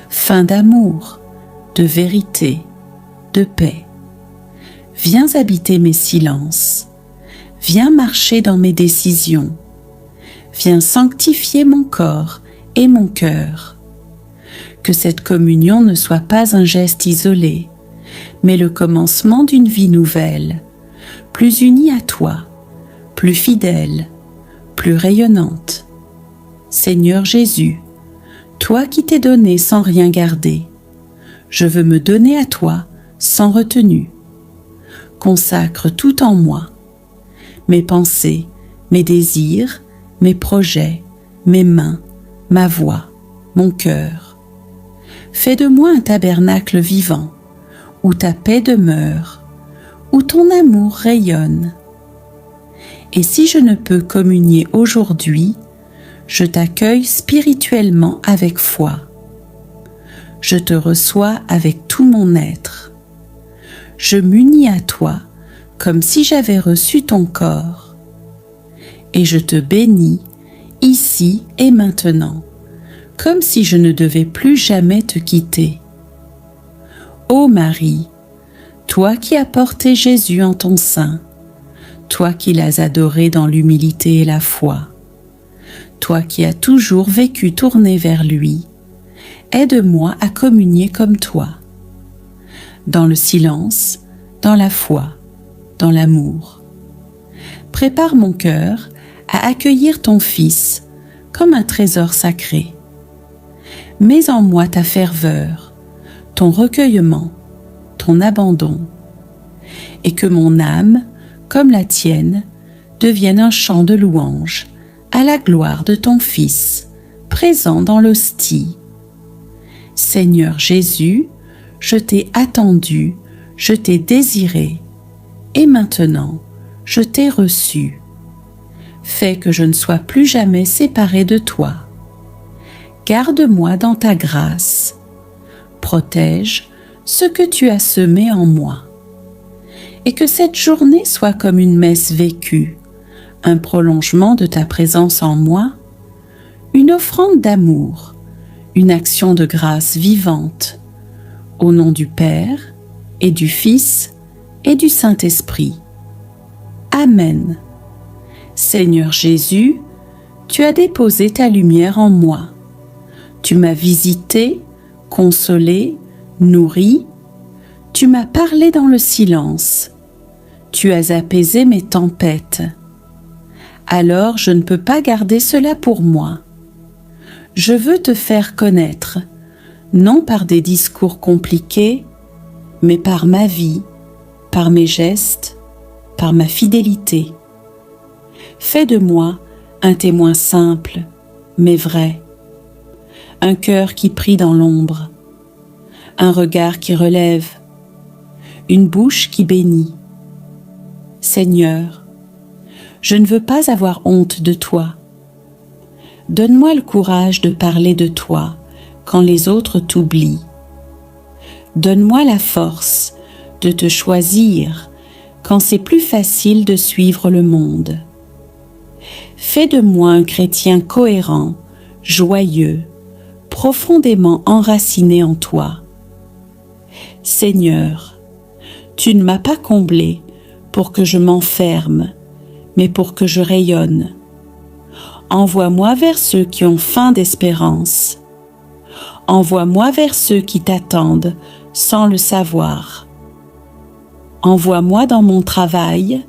faims d'amour, de vérité, de paix. Viens habiter mes silences. Viens marcher dans mes décisions. Viens sanctifier mon corps et mon cœur. Que cette communion ne soit pas un geste isolé, mais le commencement d'une vie nouvelle, plus unie à toi, plus fidèle, plus rayonnante. Seigneur Jésus, toi qui t'es donné sans rien garder, je veux me donner à toi sans retenue. Consacre tout en moi, mes pensées, mes désirs, mes projets, mes mains, ma voix, mon cœur. Fais de moi un tabernacle vivant, où ta paix demeure, où ton amour rayonne. Et si je ne peux communier aujourd'hui, je t'accueille spirituellement avec foi. Je te reçois avec tout mon être. Je m'unis à toi comme si j'avais reçu ton corps. Et je te bénis ici et maintenant, comme si je ne devais plus jamais te quitter. Ô Marie, toi qui as porté Jésus en ton sein, toi qui l'as adoré dans l'humilité et la foi, toi qui as toujours vécu tourné vers lui, aide-moi à communier comme toi, dans le silence, dans la foi, dans l'amour. Prépare mon cœur à accueillir ton Fils comme un trésor sacré. Mets en moi ta ferveur, ton recueillement, ton abandon, et que mon âme, comme la tienne, devienne un chant de louange à la gloire de ton Fils, présent dans l'hostie. Seigneur Jésus, je t'ai attendu, je t'ai désiré, et maintenant je t'ai reçu. Fais que je ne sois plus jamais séparé de toi. Garde-moi dans ta grâce. Protège ce que tu as semé en moi. Et que cette journée soit comme une messe vécue, un prolongement de ta présence en moi, une offrande d'amour, une action de grâce vivante, au nom du Père et du Fils et du Saint-Esprit. Amen. Seigneur Jésus, tu as déposé ta lumière en moi. Tu m'as visité, consolé, Nourri, tu m'as parlé dans le silence. Tu as apaisé mes tempêtes. Alors je ne peux pas garder cela pour moi. Je veux te faire connaître, non par des discours compliqués, mais par ma vie, par mes gestes, par ma fidélité. Fais de moi un témoin simple, mais vrai, un cœur qui prie dans l'ombre, un regard qui relève, une bouche qui bénit. Seigneur, je ne veux pas avoir honte de toi. Donne-moi le courage de parler de toi quand les autres t'oublient. Donne-moi la force de te choisir quand c'est plus facile de suivre le monde. Fais de moi un chrétien cohérent, joyeux, profondément enraciné en toi. Seigneur, tu ne m'as pas comblé pour que je m'enferme, mais pour que je rayonne. Envoie-moi vers ceux qui ont faim d'espérance. Envoie-moi vers ceux qui t'attendent sans le savoir. Envoie-moi dans mon travail,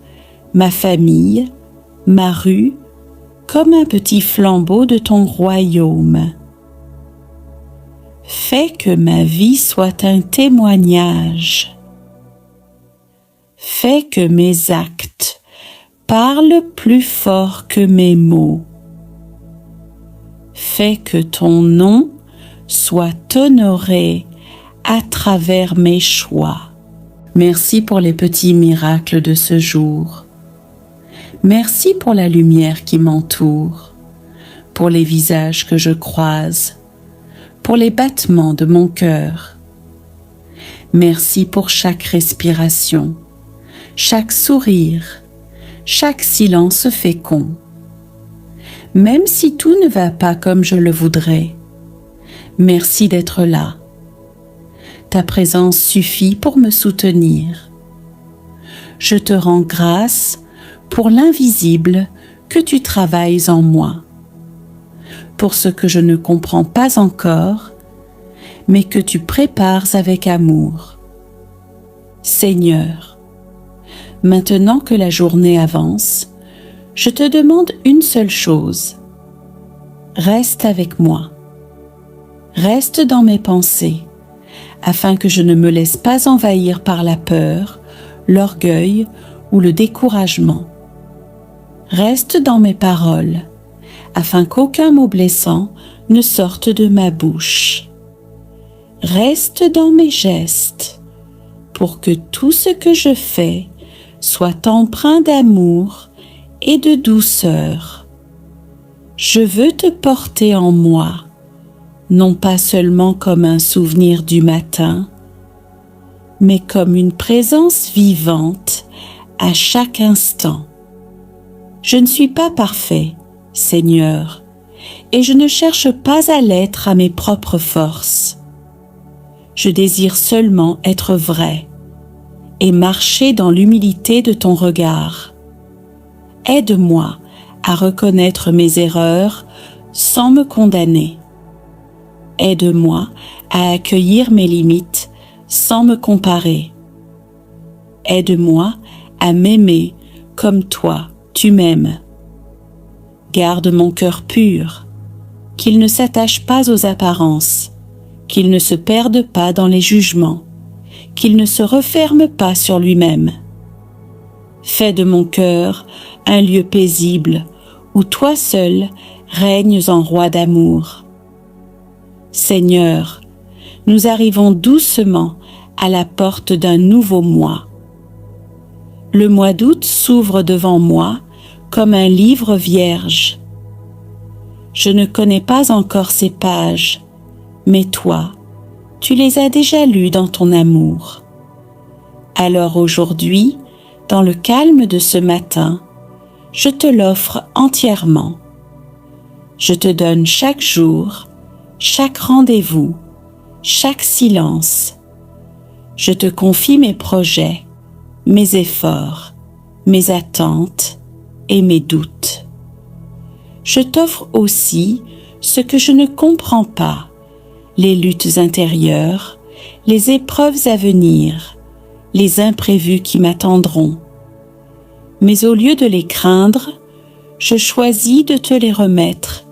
ma famille, ma rue, comme un petit flambeau de ton royaume. Fais que ma vie soit un témoignage. Fais que mes actes parlent plus fort que mes mots. Fais que ton nom soit honoré à travers mes choix. Merci pour les petits miracles de ce jour. Merci pour la lumière qui m'entoure, pour les visages que je croise, pour les battements de mon cœur. Merci pour chaque respiration, chaque sourire, chaque silence fécond. Même si tout ne va pas comme je le voudrais, merci d'être là. Ta présence suffit pour me soutenir. Je te rends grâce pour l'invisible que tu travailles en moi, pour ce que je ne comprends pas encore, mais que tu prépares avec amour. Seigneur, maintenant que la journée avance, je te demande une seule chose. Reste avec moi. Reste dans mes pensées, afin que je ne me laisse pas envahir par la peur, l'orgueil ou le découragement. Reste dans mes paroles, afin qu'aucun mot blessant ne sorte de ma bouche. Reste dans mes gestes, pour que tout ce que je fais soit empreint d'amour et de douceur. Je veux te porter en moi, non pas seulement comme un souvenir du matin, mais comme une présence vivante à chaque instant. Je ne suis pas parfait, Seigneur, et je ne cherche pas à l'être à mes propres forces. Je désire seulement être vrai et marcher dans l'humilité de ton regard. Aide-moi à reconnaître mes erreurs sans me condamner. Aide-moi à accueillir mes limites sans me comparer. Aide-moi à m'aimer comme toi, tu m'aimes. Garde mon cœur pur, qu'il ne s'attache pas aux apparences, qu'il ne se perde pas dans les jugements, qu'il ne se referme pas sur lui-même. Fais de mon cœur un lieu paisible où toi seul règnes en roi d'amour. Seigneur, nous arrivons doucement à la porte d'un nouveau mois. Le mois d'août s'ouvre devant moi comme un livre vierge. Je ne connais pas encore ces pages, mais toi, tu les as déjà lues dans ton amour. Alors aujourd'hui, dans le calme de ce matin, je te l'offre entièrement. Je te donne chaque jour, chaque rendez-vous, chaque silence. Je te confie mes projets, mes efforts, mes attentes et mes doutes. Je t'offre aussi ce que je ne comprends pas, les luttes intérieures, les épreuves à venir, les imprévus qui m'attendront. Mais au lieu de les craindre, je choisis de te les remettre,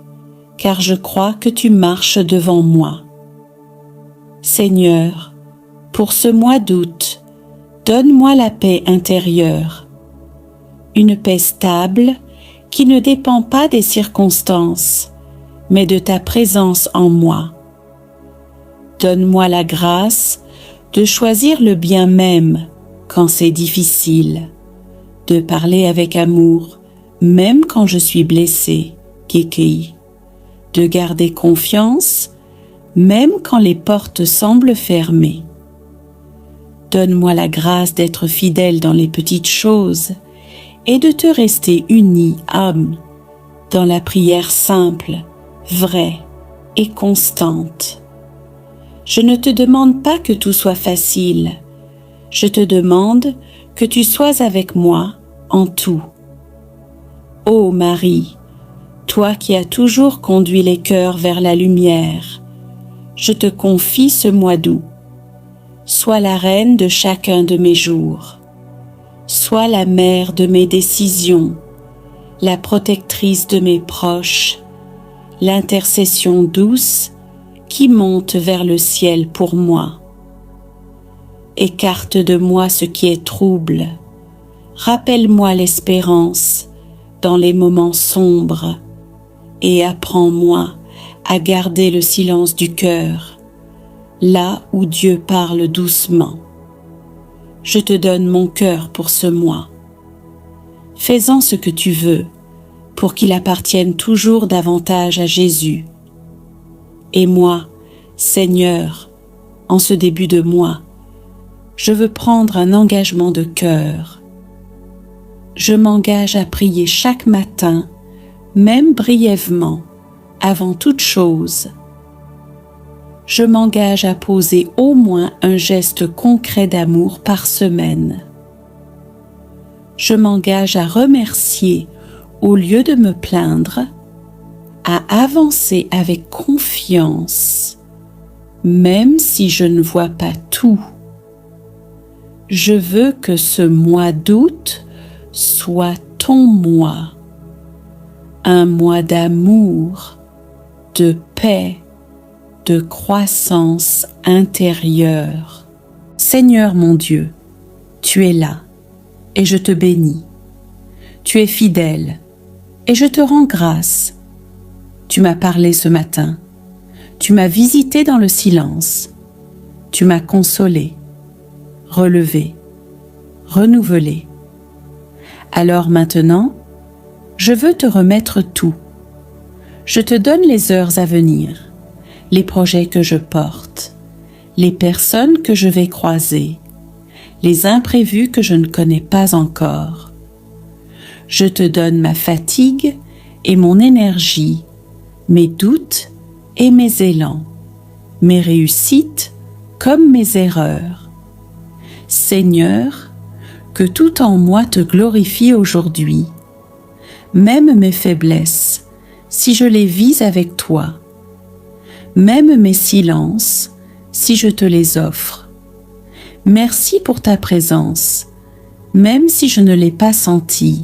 car je crois que tu marches devant moi. Seigneur, pour ce mois d'août, donne-moi la paix intérieure, une paix stable qui ne dépend pas des circonstances, mais de ta présence en moi. Donne-moi la grâce de choisir le bien même quand c'est difficile, de parler avec amour même quand je suis blessée, Kiki, de garder confiance même quand les portes semblent fermées. Donne-moi la grâce d'être fidèle dans les petites choses et de te rester unie, âme, dans la prière simple, vraie et constante. Je ne te demande pas que tout soit facile, je te demande que tu sois avec moi en tout. Ô Marie, toi qui as toujours conduit les cœurs vers la lumière, je te confie ce mois d'août. Sois la reine de chacun de mes jours. Sois la mère de mes décisions, la protectrice de mes proches, l'intercession douce qui monte vers le ciel pour moi. Écarte de moi ce qui est trouble. Rappelle-moi l'espérance dans les moments sombres et apprends-moi à garder le silence du cœur, là où Dieu parle doucement. Je te donne mon cœur pour ce mois. Fais-en ce que tu veux pour qu'il appartienne toujours davantage à Jésus. Et moi, Seigneur, en ce début de mois, je veux prendre un engagement de cœur. Je m'engage à prier chaque matin, même brièvement, avant toute chose. Je m'engage à poser au moins un geste concret d'amour par semaine. Je m'engage à remercier au lieu de me plaindre, à avancer avec confiance, même si je ne vois pas tout. Je veux que ce mois d'août soit ton mois, un mois d'amour, de paix, de croissance intérieure. Seigneur mon Dieu, tu es là et je te bénis. Tu es fidèle et je te rends grâce. Tu m'as parlé ce matin, tu m'as visité dans le silence, tu m'as consolé, relevé, renouvelé. Alors maintenant, je veux te remettre tout. Je te donne les heures à venir, les projets que je porte, les personnes que je vais croiser, les imprévus que je ne connais pas encore. Je te donne ma fatigue et mon énergie, mes doutes et mes élans, mes réussites comme mes erreurs. Seigneur, que tout en moi te glorifie aujourd'hui, même mes faiblesses, si je les vis avec toi, même mes silences, si je te les offre. Merci pour ta présence, même si je ne l'ai pas sentie.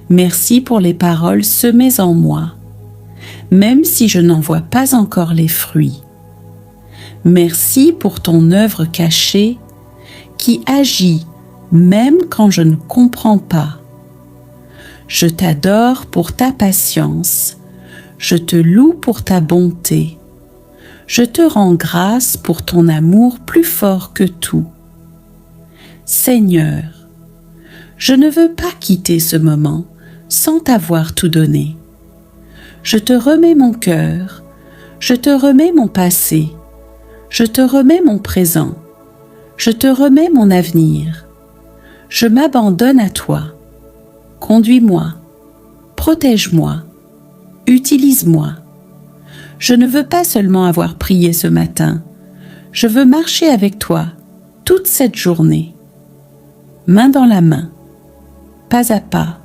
Merci pour les paroles semées en moi, même si je n'en vois pas encore les fruits. Merci pour ton œuvre cachée qui agit même quand je ne comprends pas. Je t'adore pour ta patience, je te loue pour ta bonté, je te rends grâce pour ton amour plus fort que tout. Seigneur, je ne veux pas quitter ce moment sans t'avoir tout donné. Je te remets mon cœur, je te remets mon passé, je te remets mon présent, je te remets mon avenir. Je m'abandonne à toi. Conduis-moi, protège-moi, utilise-moi. Je ne veux pas seulement avoir prié ce matin, je veux marcher avec toi toute cette journée, main dans la main, pas à pas.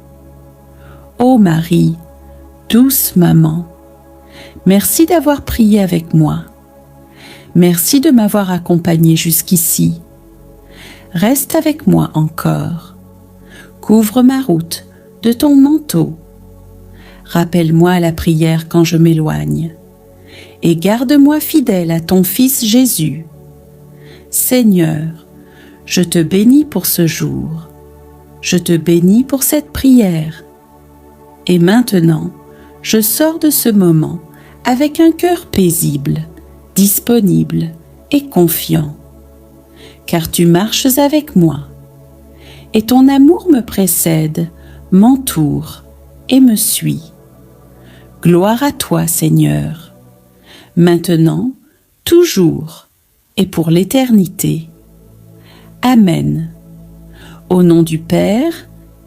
Ô Marie, douce maman, merci d'avoir prié avec moi. Merci de m'avoir accompagné jusqu'ici. Reste avec moi encore. Couvre ma route de ton manteau. Rappelle-moi la prière quand je m'éloigne. Et garde-moi fidèle à ton Fils Jésus. Seigneur, je te bénis pour ce jour. Je te bénis pour cette prière. Et maintenant, je sors de ce moment avec un cœur paisible, disponible et confiant. Car tu marches avec moi, et ton amour me précède, m'entoure et me suit. Gloire à toi, Seigneur, maintenant, toujours et pour l'éternité. Amen. Au nom du Père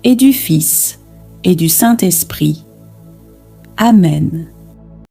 et du Fils et du Saint-Esprit. Amen.